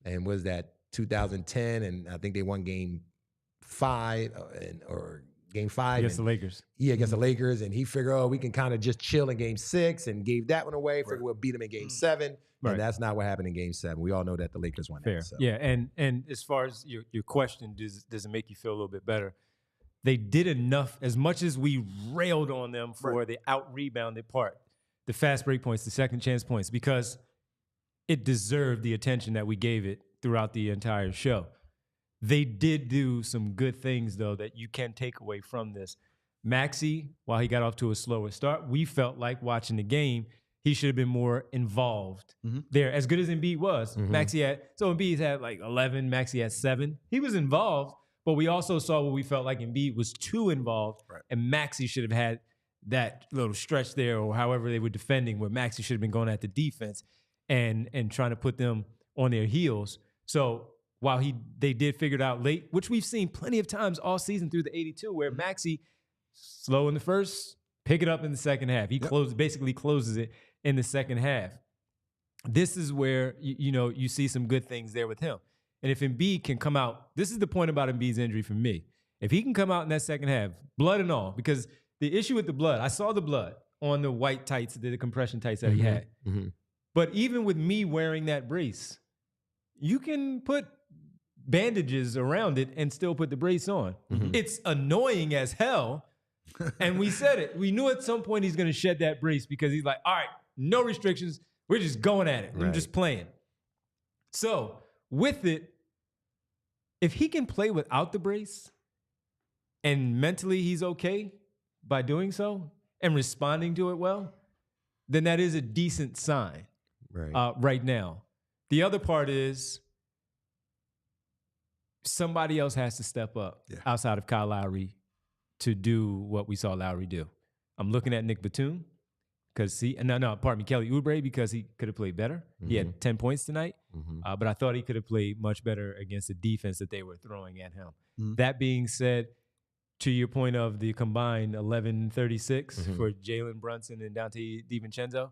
and was that 2010, and I think they won game 5 or game 5 against the Lakers. Yeah, against the Lakers, and he figured, we can kind of just chill in game 6, and gave that one away. Figured we'll beat them in game 7, and that's not what happened in game 7. We all know that the Lakers won. Fair. That. So. Yeah, and as far as your question, does it make you feel a little bit better? They did enough, as much as we railed on them for the out-rebounded part, the fast break points, the second chance points, because it deserved the attention that we gave it throughout the entire show. They did do some good things, though, that you can take away from this. Maxey, while he got off to a slower start, we felt like watching the game, he should have been more involved there. As good as Embiid was, Embiid had like 11, Maxey had 7. He was involved, but we also saw what we felt like Embiid was too involved, and Maxey should have had that little stretch there, or however they were defending, where Maxey should have been going at the defense and trying to put them on their heels. So while they did figure it out late, which we've seen plenty of times all season through the 82, where Maxey Slow in the first, pick it up in the second half. He basically closes it in the second half. This is where you see some good things there with him. And if Embiid can come out, this is the point about Embiid's injury for me. If he can come out in that second half, blood and all, because the issue with the blood, I saw the blood on the white tights, the compression tights that he had. Mm-hmm. But even with me wearing that brace, you can put bandages around it and still put the brace on. Mm-hmm. It's annoying as hell. And we said it. We knew at some point he's going to shed that brace because he's like, all right, no restrictions. We're just going at it. Right. I'm just playing. So with it, if he can play without the brace and mentally he's okay by doing so and responding to it well, then that is a decent sign right now. The other part is somebody else has to step up outside of Kyle Lowry to do what we saw Lowry do. I'm looking at Nick Batum because Kelly Oubre because he could have played better. Mm-hmm. He had 10 points tonight, but I thought he could have played much better against the defense that they were throwing at him. Mm-hmm. That being said, to your point of the combined 11-36 for Jalen Brunson and Dante DiVincenzo,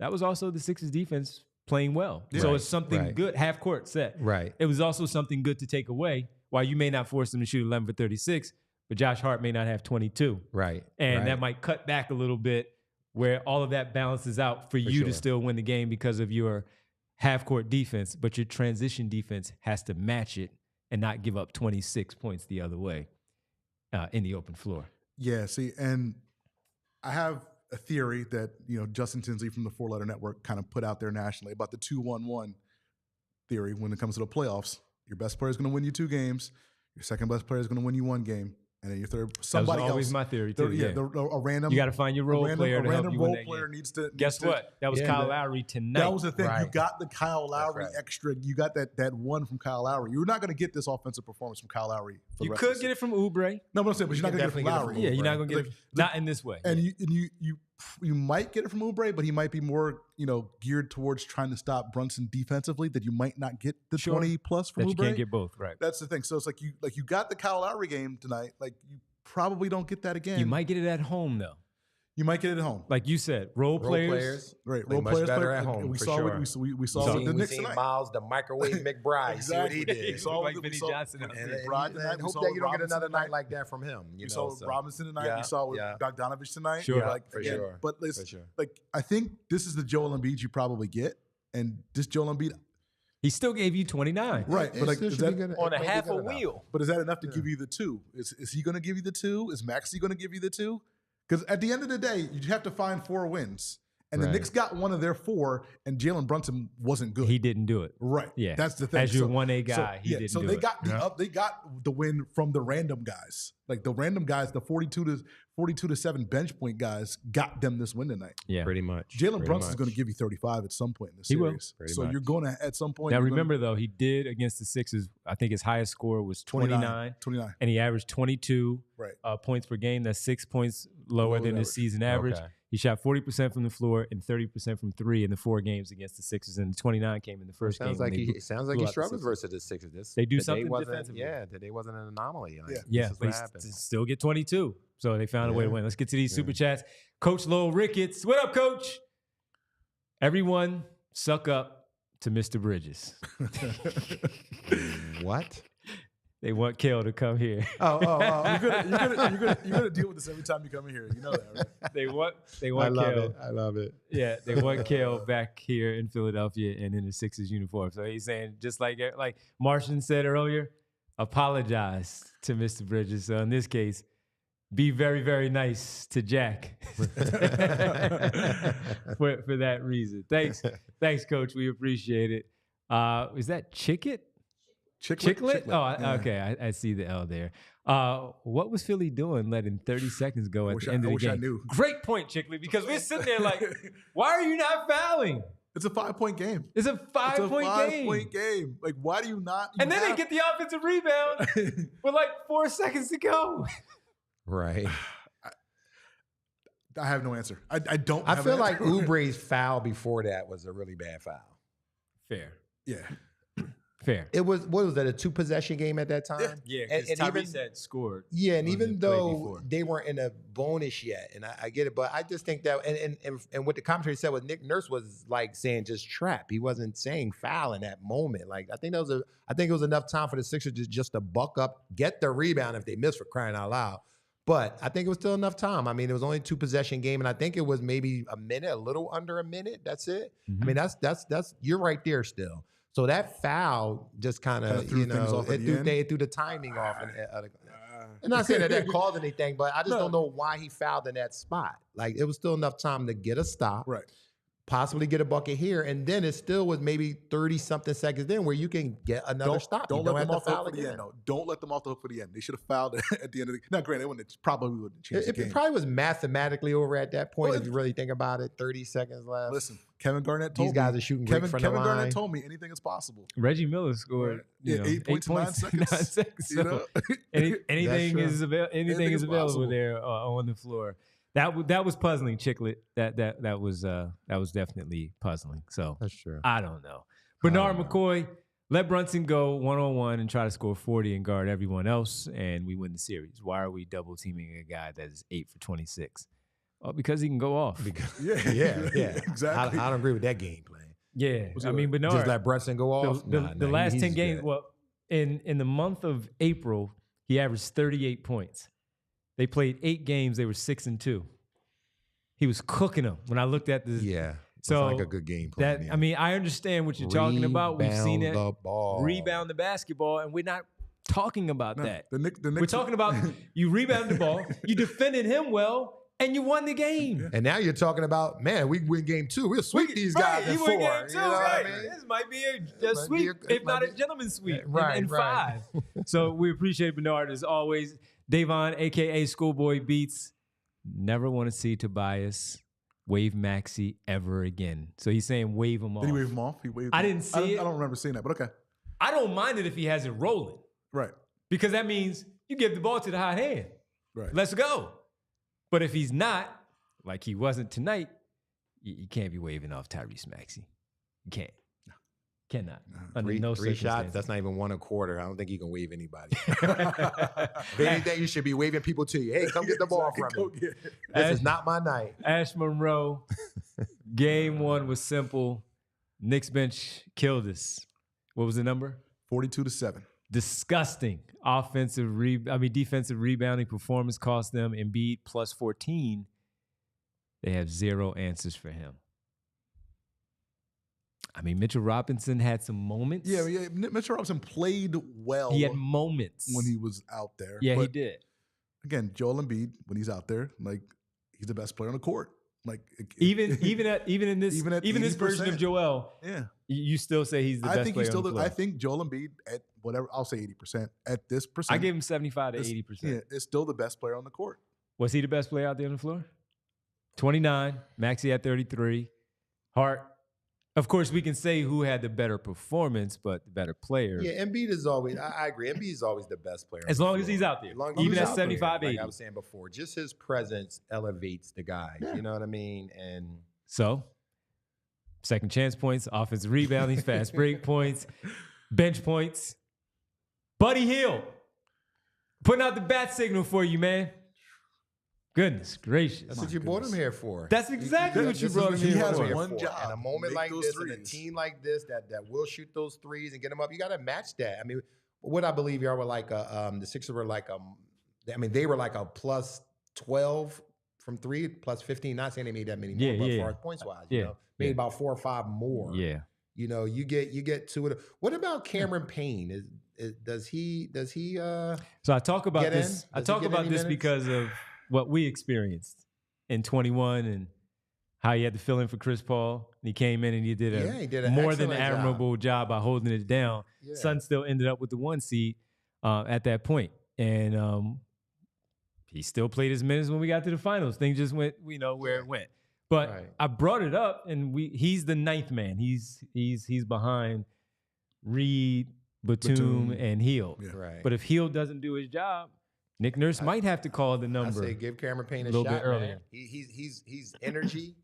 that was also the Sixers defense playing well. Yeah. So it's something good, half court set. Right. It was also something good to take away. While you may not force them to shoot 11 for 36, but Josh Hart may not have 22. Right. And that might cut back a little bit where all of that balances out for you to still win the game because of your half court defense, but your transition defense has to match it and not give up 26 points the other way in the open floor. Yeah, see, and I have a theory that, Justin Tinsley from the Four Letter Network kind of put out there nationally about the 2-1-1 theory when it comes to the playoffs. Your best player is going to win you 2 games. Your second best player is going to win you 1 game. And then your third, somebody else. That was always my theory, too. A random. You got to find your role player to help you win that game. Needs to. Guess what? That was Kyle Lowry tonight. That was the thing. Right. You got the Kyle Lowry extra. You got that one from Kyle Lowry. You're not going to get this offensive performance from Kyle Lowry. You could get it from Oubre. No, but I'm saying, but you're not going to get it from Lowry. Yeah, you're not going to get it. Not in this way. And you might get it from Oubre, but he might be more, geared towards trying to stop Brunson defensively. That you might not get the 20 plus from Oubre. You can't get both, right? That's the thing. So it's like you got the Kyle Lowry game tonight. Like you probably don't get that again. You might get it at home though. You might get it at home, like you said. Role players, right? Role players better at home. We for saw sure. we saw the Knicks tonight. Miles, the microwave McBride. Exactly. See what he did. We saw like Vinny Johnson. And hope that you don't get another night like that from him. You saw Robinson tonight. You saw with Bogdanovich tonight. Sure, for sure. But I think this is the Joel Embiid you probably get, and this Joel Embiid. He still gave you 29. Right. But is that on a half a wheel. But is that enough to give you the 2? Is he going to give you the 2? Is Maxey going to give you the 2? Because at the end of the day, you have to find 4 wins. And the Knicks got one of their 4, and Jalen Brunson wasn't good. He didn't do it. Right. Yeah. That's the thing. As your 1A guy, he didn't do it. So they got they got the win from the random guys. Like the random guys, the 42 to 7 bench point guys got them this win tonight. Yeah. Pretty much. Jalen Brunson's going to give you 35 at some point in the series. He will. So you're going to, at some point. Now remember though, he did against the Sixers, I think his highest score was 29. And he averaged 22 points per game. That's 6 points lower than his season average. Okay. He shot 40% from the floor and 30% from 3 in the 4 games against the Sixers, and 29 came in the first game. It sounds like he struggled versus the Sixers. They do something defensively. Yeah, today wasn't an anomaly. But still get 22. So they found a way to win. Let's get to these super chats. Coach Lowell Ricketts. What up, Coach? Everyone suck up to Mr. Bridges. What? They want Kale to come here. You're gonna deal with this every time you come in here. You know that, right? They want Kale. I love it. Yeah, they want Kale back here in Philadelphia and in the Sixers uniform. So he's saying, just like Martian said earlier, apologize to Mr. Bridges. So in this case, be very, very nice to Jack for that reason. Thanks, Coach. We appreciate it. Is that Chicklet? Chicklet? Oh, okay. I see the L there. What was Philly doing letting 30 seconds go at the end of the game? I knew. Great point, Chicklet, because we're sitting there like, why are you not fouling? It's a 5-point game. It's a 5-point game. Like, why do you not? And then they get the offensive rebound with like 4 seconds to go. Right. I have no answer. I don't. I feel like Oubre's foul before that was a really bad foul. Fair. Yeah. Fair. It was, what was that, a 2-possession game at that time? Yeah, and because Tyrese had scored. Yeah, and on even the play though before. they weren't in a bonus yet, and I get it, but I just think that, and what the commentary said with Nick Nurse was like saying just trap. He wasn't saying foul in that moment. Like I think it was enough time for the Sixers just to buck up, get the rebound if they missed, for crying out loud. But I think it was still enough time. I mean, it was only a 2-possession game, and I think it was maybe a minute, a little under a minute. That's it. Mm-hmm. I mean, that's you're right there still. So that foul just kind of, threw things off at the end. It threw the timing off. I'm not saying that caused anything, but I just don't know why he fouled in that spot. Like, it was still enough time to get a stop, Right. possibly get a bucket here, and then it still was maybe 30-something seconds in where you can get another stop. Don't You let them have off to the foul hook for the again. end. No, don't let them off the hook for the end. They should have fouled at the end of the. Now, granted, it probably wouldn't change the game. It probably was mathematically over at that point, Well, if you really think about it. 30 seconds left. Listen, Kevin Garnett told These me. guys are shooting great from the line. Garnett told me anything is possible. Reggie Miller scored 8 points in 9 seconds. 9 seconds. You So know? anything true. is anything is available possible. there on the floor. That was puzzling, Chicklet. That was definitely puzzling. So That's true. I don't know. Bernard McCoy, let Brunson go 1-on-1 and try to score 40 and guard everyone else, and we win the series. Why are we double teaming a guy that is 8 for 26? Oh, because he can go off. Yeah, exactly. I don't agree with that game plan. Yeah, Was I it mean, Bernard. Just let Brunson go off. The last 10 he's games, good. well, in the month of April, he averaged 38 points. They played 8 games. They were 6-2. He was cooking them when I looked at this. Yeah. So So like a good game plan. I mean, I understand what you're talking about. We've seen it. The ball. Rebound the basketball, and we're not talking about No, that. the Knicks, We're talking about you rebounded the ball, you defended him well, and you won the game. And now you're talking about, man, we win game 2. We'll sweep these guys in you 4. won game 2, You know what right? I mean? This might be a might be sweep, a- if not a gentleman's sweep, Right, in right. 5. So we appreciate Bernard as always. Devon, a.k.a. Schoolboy Beats, never want to see Tobias wave Maxey ever again. So he's saying wave him off. Did he wave him off? He waved I him. didn't see it. I don't remember seeing that, but okay. I don't mind it if he has it rolling, Right. because that means you give the ball to the hot hand. Right. Let's go. But if he's not, like he wasn't tonight, you can't be waving off Tyrese Maxey. You can't. Cannot. Under no Three shots, circumstances. that's not even 1 1/4. I don't think you can wave anybody. If anything, you should be waving people to you. Hey, come get the ball from me. Yeah. This is not my night. Ash Monroe, game 1 was simple. Knicks bench killed us. What was the number? 42-7. Disgusting defensive rebounding performance cost them. Embiid plus 14. They have 0 answers for him. I mean, Mitchell Robinson had some moments. Yeah, Mitchell Robinson played well He had moments when he was out there. Yeah, he But did. again, Joel Embiid, when he's out there, like he's the best player on the court. Like Even in this Even at this version of 80%. Joel, yeah. you still say he's the I best think player he's still on the floor. I think Joel Embiid at whatever, I'll say 80%. At this percent, I give him 75 to it's- 80%. Yeah, it's still the best player on the court. Was he the best player out there on the floor? 29. Maxey at 33. Hart. Of course, we can say who had the better performance, but the better player. Yeah, Embiid is always, I agree, Embiid is always the best player. As on the long as floor. he's out there. As long as Even he's at out there. 75, Like 80. I was saying before, just his presence elevates the guys. You know what I mean? And So, second chance points, offensive rebounding, fast break points, bench points. Buddy Hield, putting out the bat signal for you, man. Goodness gracious. that's what you brought him here for. That's exactly what you This is brought what him he here has for. one job. And a moment Make like those this, and a threes. team like this that will shoot those threes and get them up, you got to match that. I mean, what I believe y'all were like, the Sixers were like, they were like a plus 12 from 3, plus 15. Not saying they made that many more, Yeah, but yeah. as far as points wise, Yeah, you know, made yeah. about 4 or 5 more. Yeah. You know, you get 2 of them. What about Cameron Payne? Does he? So I talk about Get in? this. I Does he talk get about any this minutes? because of what we experienced in 21 and how he had to fill in for Chris Paul. He came in and he did Yeah, he did an more than excellent job. admirable job by holding it down. Yeah. Sun still ended up with the 1 seed at that point. And he still played his minutes when we got to the finals. Things just went, we know where it went. But Right. I brought it up, and he's the 9th man. He's behind Reed, Batum, and Hield. Yeah. Right. But if Hield doesn't do his job, Nick Nurse might have to call the I number. say give Cameron Payne a little shot, bit earlier. man. He's energy.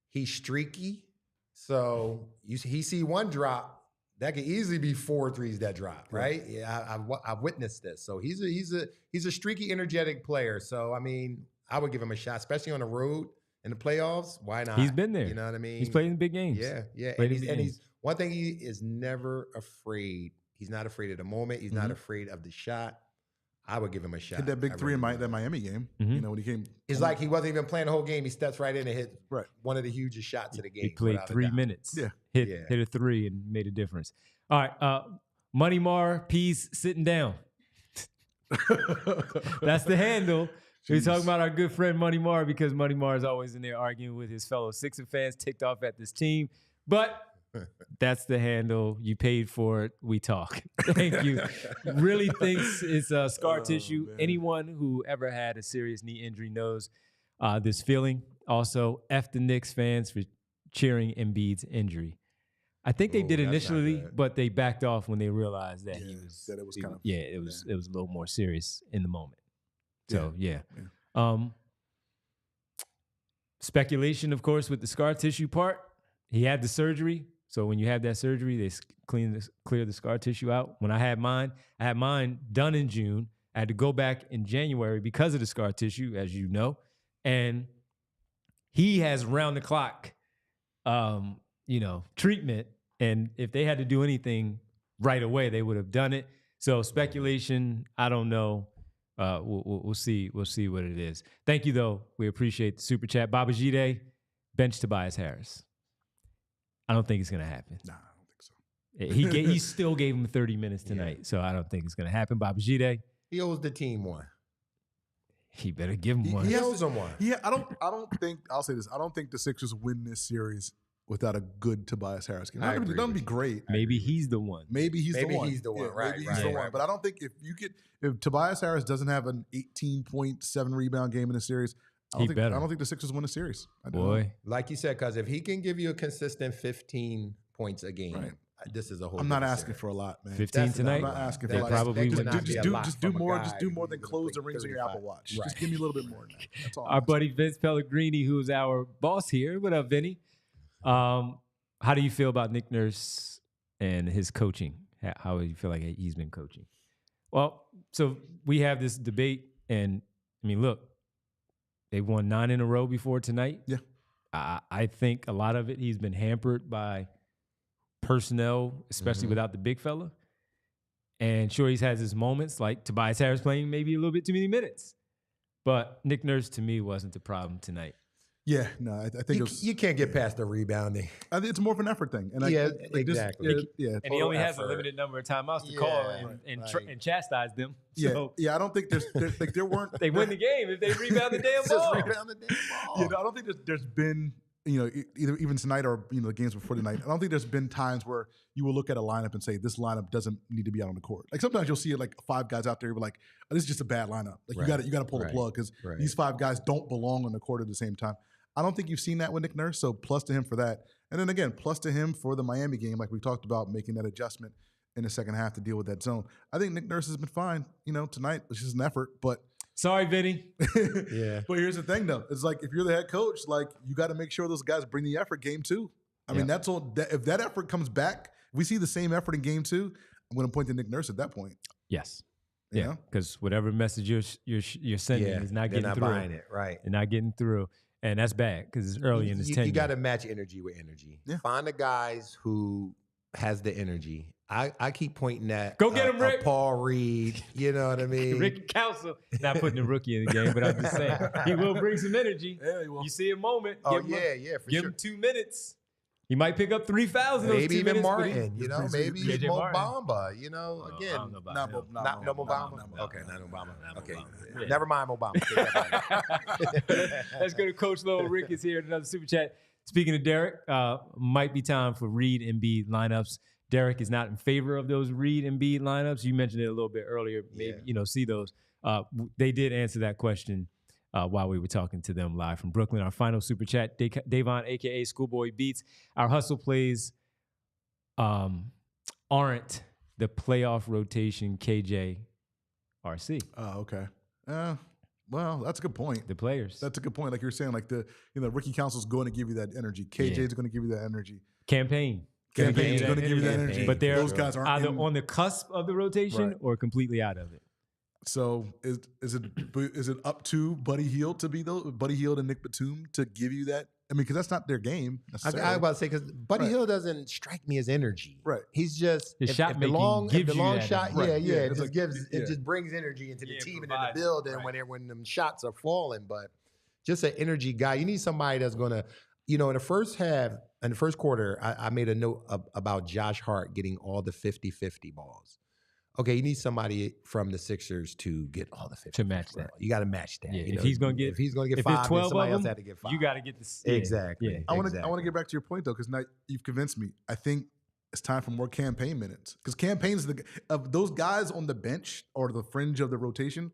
He's streaky. So he see one drop, that could easily be 4 threes that drop, right? Yeah, I've witnessed this. So he's a streaky, energetic player. So I mean, I would give him a shot, especially on the road in the playoffs. Why not? He's been there. You know what I mean? He's played in big games. Yeah. Played And in big he's one thing, he is never afraid. He's not afraid of the moment. He's not afraid of the shot. I would give him a shot. Hit that big three in that Miami game. You know, when he came. It's like he wasn't even playing the whole game. He steps right in and hit one of the hugest shots of the game. He played 3 minutes. Yeah. Hit a 3 and made a difference. All right. Money Mar, Peace, sitting down. That's the handle. We're talking about our good friend Money Mar because Money Mar is always in there arguing with his fellow Sixer fans, ticked off at this team. But that's the handle. You paid for it. We talk. Thank you. Really thinks it's scar tissue. Man. Anyone who ever had a serious knee injury knows this feeling. Also, F the Knicks fans for cheering Embiid's injury. I think they did initially, but they backed off when they realized that he was that it was kind of it was a little more serious in the moment. So speculation, of course, with the scar tissue part. He had the surgery, so when you have that surgery, they clear the scar tissue out. When I had mine done in June. I had to go back in January because of the scar tissue, as you know, and he has round the clock, treatment. And if they had to do anything right away, they would have done it. So speculation, I don't know. We'll see. We'll see what it is. Thank you, though. We appreciate the super chat. Babajide, bench Tobias Harris. I don't think it's gonna happen. Nah, I don't think so. He still gave him 30 minutes tonight, so I don't think it's gonna happen. Babajide, he owes the team one. He better give him one. He owes him one. Yeah, I don't think. I'll say this. I don't think the Sixers win this series without a good Tobias Harris game. It doesn't be great. Maybe he's the one. Maybe he's the one. Right. Maybe he's the one. But I don't think if Tobias Harris doesn't have an 18.7 rebound game in the series, I don't think the Sixers win the series. Like you said, because if he can give you a consistent 15 points a game, this is a whole. I'm not asking for a lot, man. 15 tonight. I'm not asking for a lot. Probably just do more than close the rings on your Apple Watch. Just give me a little bit more than that. That's all. Our buddy Vince Pellegrini, who's our boss here. What up, Vinny? How do you feel about Nick Nurse and his coaching? How do you feel like he's been coaching? Well, so we have this debate, and I mean, look, they've won 9 in a row before tonight. Yeah. I think a lot of it, he's been hampered by personnel, especially without the big fella. And sure, he's had his moments, like Tobias Harris playing maybe a little bit too many minutes. But Nick Nurse, to me, wasn't the problem tonight. Yeah, no, I think you can't get past the rebounding. I think it's more of an effort thing. And exactly. And he only has a limited number of timeouts to call and chastise them. So I don't think there's like there weren't. They win the game if they rebound the damn ball. I don't think there's been either even tonight or the games before tonight. I don't think there's been times where you will look at a lineup and say this lineup doesn't need to be out on the court. Like sometimes you'll see it like 5 guys out there, you're like, oh, this is just a bad lineup. Like you got to pull the plug because these 5 guys don't belong on the court at the same time. I don't think you've seen that with Nick Nurse, so plus to him for that. And then again, plus to him for the Miami game, like we talked about, making that adjustment in the second half to deal with that zone. I think Nick Nurse has been fine. Tonight it's just an effort, but sorry, Vinny. But here's the thing, though. It's like if you're the head coach, like you got to make sure those guys bring the effort game 2. I mean, that's all. If that effort comes back, if we see the same effort in game 2, I'm going to point to Nick Nurse at that point. Yes. Yeah, because whatever message you're sending is not getting through. They're not buying it, right? They're not getting through. And that's bad because it's early in his tenure. You got to match energy with energy. Yeah. Find the guys who has the energy. I keep pointing at go get him, Rick. Paul Reed. You know what I mean? Rick Council. Not putting the rookie in the game, but I'm just saying he will bring some energy. Yeah, he will. You see a moment. Oh, for give him 2 minutes. He might pick up 3 fouls in those 2 maybe minutes. Even Martin, maybe JJ Mo Martin. Bamba, again. Not Mo Bamba? Okay, not Mo Bamba. Okay, Yeah. never mind Mo Bamba. Let's go to Coach Lowell. Rick is here in another super chat. Speaking of Derek, might be time for Reed and Embiid lineups. Derek is not in favor of those Reed and Embiid lineups. You mentioned it a little bit earlier. Maybe see those. They did answer that question while we were talking to them live from Brooklyn. Our final super chat, Devon, a.k.a. Schoolboy Beats. Our hustle plays aren't the playoff rotation KJRC. Oh, okay. Well, that's a good point. The players. That's a good point. Like you're saying, like the Rookie Council's going to give you that energy. KJ's going to give you that energy. Campaign. Campaign's going to give you that energy. But they're those guys aren't either on the cusp of the rotation Right. or completely out of it. So is it up to Buddy Hield to be Buddy Hield and Nick Batum to give you that? I mean, because that's not their game. I was about to say, because Buddy Hield doesn't strike me as energy. Right. He's just His shot the making long gives you that shot. energy. Right. Yeah. Yeah, It it's just like- gives yeah. it just brings energy into the Yeah, team and in provides the it. building when them shots are falling. But just an energy guy. You need somebody that's gonna, in the first quarter, I made a note about Josh Hart getting all the 50-50 balls. Okay, you need somebody from the Sixers to get all the 50 To match that. You got to match that. Yeah, You if know, he's gonna get if he's gonna get if 5, it's 12 somebody of else them, had to get 5. you got to get this. Exactly. Yeah. I want to get back to your point though, because now you've convinced me. I think it's time for more campaign minutes, because campaign's of those guys on the bench or the fringe of the rotation.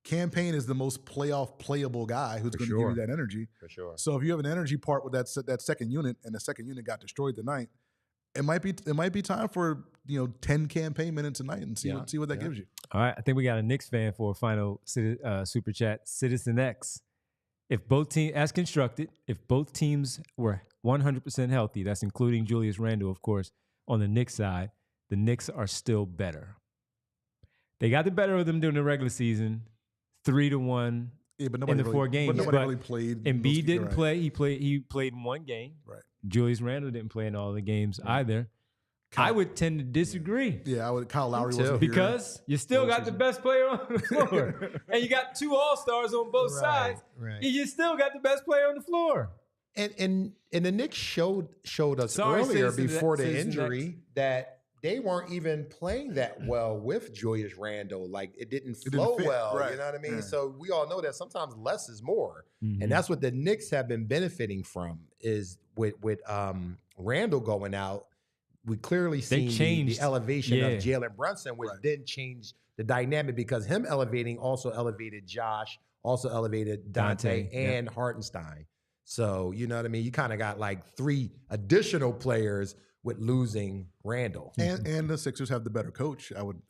Campaign is the most playoff playable guy who's going to give you that energy. For sure. So if you have an energy part with that second unit, and the second unit got destroyed tonight, it might be time for 10 campaign minutes tonight and see what that gives you. All right, I think we got a Knicks fan for a final super chat. Citizen X. If both teams, as constructed, if both teams were 100% healthy, that's including Julius Randle, of course, on the Knicks side, the Knicks are still better. They got the better of them during the regular season, 3-1 Yeah, but in nobody the really, 4 games. But nobody But really played. Embiid didn't right. play. He played in 1 game. Right. Julius Randle didn't play in all the games either. I would tend to disagree. Yeah, Kyle Lowry too. wasn't here. Because you still got the best player on the floor. And you got 2 All-Stars on both sides. Right. You still got the best player on the floor. And the Knicks showed us Sorry, earlier Citizen before the Citizen injury that they weren't even playing that well with Julius Randle. Like it didn't flow fit, well. right. You know what I mean? Yeah. So we all know that sometimes less is more. Mhm. And that's what the Knicks have been benefiting from is with Randle going out. We clearly seen changed. the elevation Yeah. of Jalen Brunson, which Right. then changed the dynamic because him elevating also elevated Josh, also elevated Dante Dante, yeah. and Hartenstein. So, you know what I mean? You kind of got like 3 additional players with losing Randall. And the Sixers have the better coach. I would.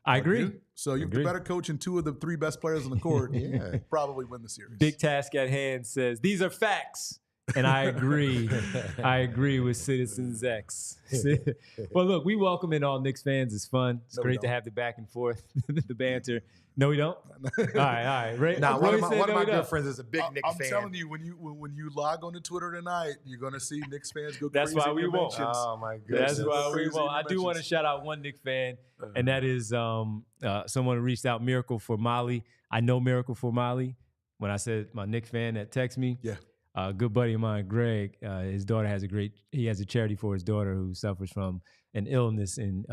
I agree. argue. So you have the Agree. better coach and 2 of the 3 best players on the court. Yeah. Probably win the series. Big Task at Hand says, these are facts. And I agree. I agree with Citizens X. Well, look, we welcome in all Knicks fans. It's fun. It's No, we great to don't. have the back and forth, the banter. No, we don't? All right. Ray, Now, Roy one of my, said one of no, my we good don't. friends is a big Knicks I'm fan. telling you, when you log on to Twitter tonight, you're gonna see Knicks fans go That's crazy. why we in won't. mentions. Oh my goodness. That's why we Crazy won't. I do want to dimensions. shout out one Knicks fan, and that is someone who reached out, Miracle for Molly. I know Miracle for Molly. When I said my Knicks fan that texted me, Yeah. a good buddy of mine, Greg, his daughter has he has a charity for his daughter who suffers from an illness, and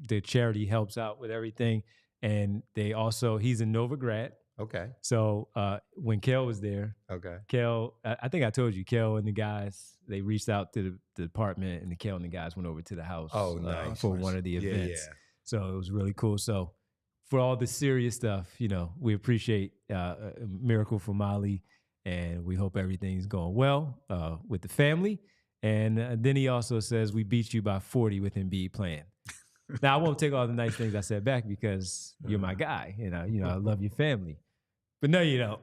the charity helps out with everything. And he's a Nova grad. Okay. So when Kel was there, Okay. Kel, I think I told you, Kel and the guys, they reached out to the department, and the Kel and the guys went over to the house Oh, nice. for one of the Yeah, events. yeah. So it was really cool. So for all the serious stuff, we appreciate Miracle for Molly, and we hope everything's going well with the family. And then he also says, we beat you by 40 with Embiid playing. Now, I won't take all the nice things I said back because you're my guy. I love your family. But no, you don't.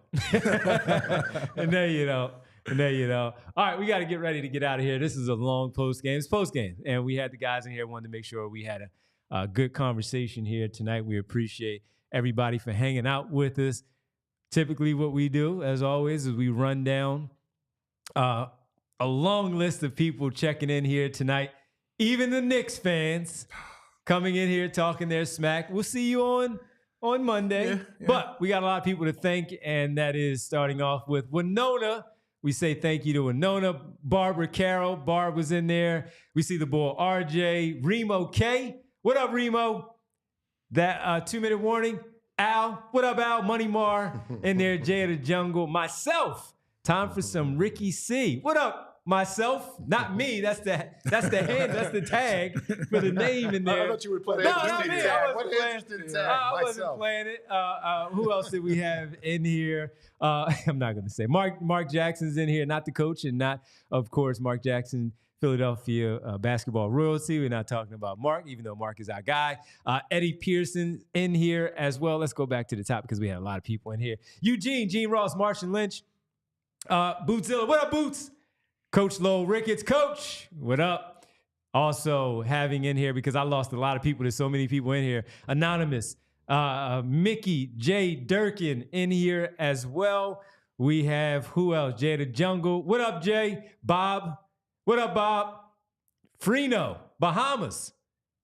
No, you don't. No, you don't. All right, we got to get ready to get out of here. This is a long post game. It's post game. And we had the guys in here, wanted to make sure we had a good conversation here tonight. We appreciate everybody for hanging out with us. Typically what we do, as always, is we run down a long list of people checking in here tonight. Even the Knicks fans coming in here talking their smack. We'll see you on Monday. Yeah. But we got a lot of people to thank, and that is starting off with Winona. We say thank you to Winona. Barbara Carroll. Barb was in there. We see the boy RJ. Remo K. What up, Remo? That 2-minute warning. Al. What up, Al? Money Mar in there. Jay of the Jungle. Myself. Time for some Ricky C. What up? Myself, not me. That's the hand. That's the tag for the name in there. I thought you would play No, that. not me. Interesting I tag. wasn't What an playing. interesting tag. I wasn't Myself. playing it. Who else did we have in here? I'm not going to say. Mark Jackson's in here, not the coach, and not, of course, Mark Jackson, Philadelphia basketball royalty. We're not talking about Mark, even though Mark is our guy. Eddie Pearson in here as well. Let's go back to the top because we had a lot of people in here. Gene Ross, Martian Lynch, Bootzilla. What up, Boots? Coach Lowell Ricketts. Coach, what up? Also having in here, because I lost a lot of people. There's so many people in here. Anonymous, Mickey, Jay Durkin in here as well. We have, who else? Jay the Jungle. What up, Jay? Bob. What up, Bob? Freno, Bahamas.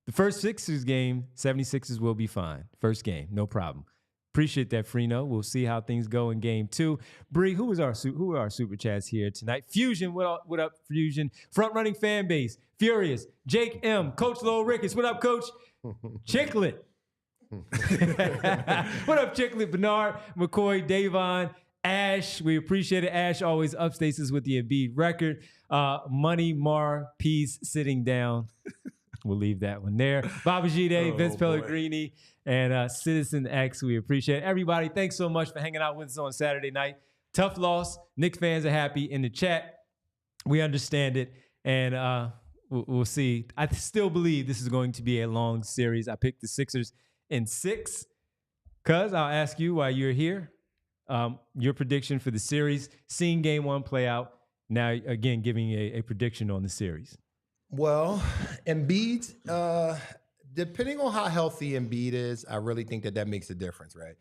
The first Sixers game, 76ers will be fine. First game, no problem. Appreciate that, Freno. We'll see how things go in game 2. Bree, who are our super chats here tonight? Fusion, what up, Fusion? Front running fan base, Furious, Jake M, Coach Lowell Ricketts. What up, Coach? Chicklet. What up, Chicklet? Bernard, McCoy, Davon, Ash. We appreciate it. Ash always upstates us with the Embiid record. Money Mar, peace, sitting down. We'll leave that one there. Baba Gide, Vince Pellegrini, and Citizen X. We appreciate it. Everybody, thanks so much for hanging out with us on Saturday night. Tough loss. Knicks fans are happy in the chat. We understand it, and we'll see. I still believe this is going to be a long series. I picked the Sixers in 6. Cuz, I'll ask you while you're here, your prediction for the series, seeing game 1 play out. Now, again, giving a prediction on the series. Well, Embiid, depending on how healthy Embiid is, I really think that makes a difference, right?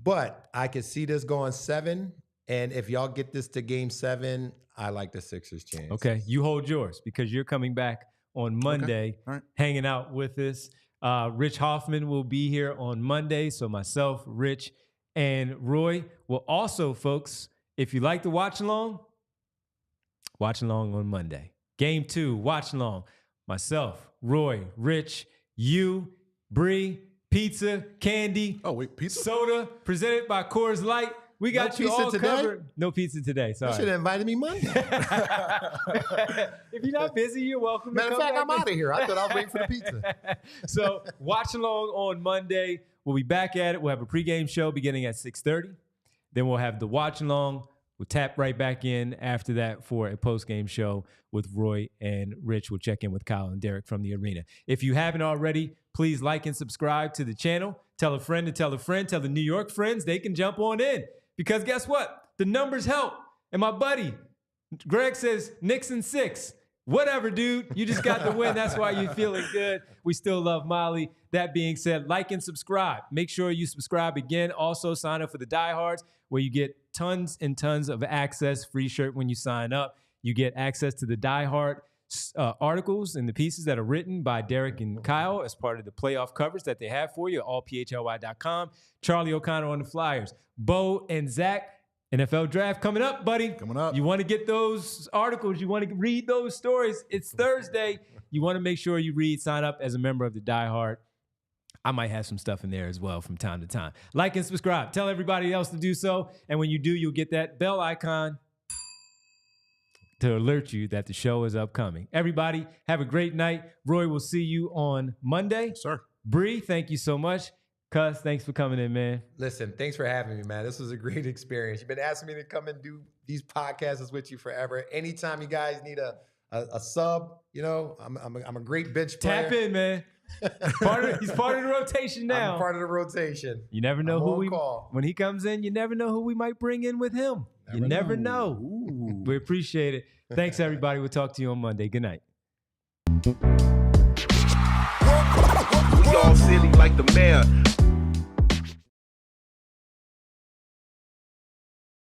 But I could see this going 7, and if y'all get this to game 7, I like the Sixers' chance. Okay, you hold yours because you're coming back on Monday, All right. hanging out with us. Rich Hoffman will be here on Monday, so myself, Rich, and Roy will also, folks, if you like to watch along on Monday. Game 2, watch along. Myself, Roy, Rich, you, Bree, pizza, candy. Oh, wait, pizza? Soda, presented by Coors Light. We got you all covered. No pizza today. Sorry. You should have invited me Monday. If you're not busy, you're welcome. Matter of fact, I'm out of here. I thought I was waiting for the pizza. So watch along on Monday. We'll be back at it. We'll have a pregame show beginning at 6:30. Then we'll have the watch along. We'll tap right back in after that for a postgame show with Roy and Rich. We'll check in with Kyle and Derek from the arena. If you haven't already, please like and subscribe to the channel. Tell a friend to tell a friend. Tell the New York friends they can jump on in. Because guess what? The numbers help. And my buddy, Greg says, Knicks in 6. Whatever, dude. You just got the win. That's why you're feeling good. We still love Molly. That being said, like and subscribe. Make sure you subscribe again. Also, sign up for the Diehards, where you get tons and tons of access. Free shirt when you sign up. You get access to the Die Hard articles and the pieces that are written by Derek and Kyle as part of the playoff coverage that they have for you at allphly.com. Charlie O'Connor on the Flyers. Bo and Zach, NFL draft coming up, buddy. Coming up. You want to get those articles. You want to read those stories. It's Thursday. You want to make sure you read, sign up as a member of the Die Hard. I might have some stuff in there as well from time to time. Like and subscribe. Tell everybody else to do so. And when you do, you'll get that bell icon to alert you that the show is upcoming. Everybody, have a great night. Roy, will see you on Monday. Sir. Bree, thank you so much. Cuz, thanks for coming in, man. Listen, thanks for having me, man. This was a great experience. You've been asking me to come and do these podcasts with you forever. Anytime you guys need a sub, you know, I'm a great bench player. Tap in, man. He's part of the rotation now. I'm part of the rotation. You never know call. When he comes in, you never know who we might bring in with him. You never know. We appreciate it. Thanks, everybody. We'll talk to you on Monday. Good night. We all silly like the mayor.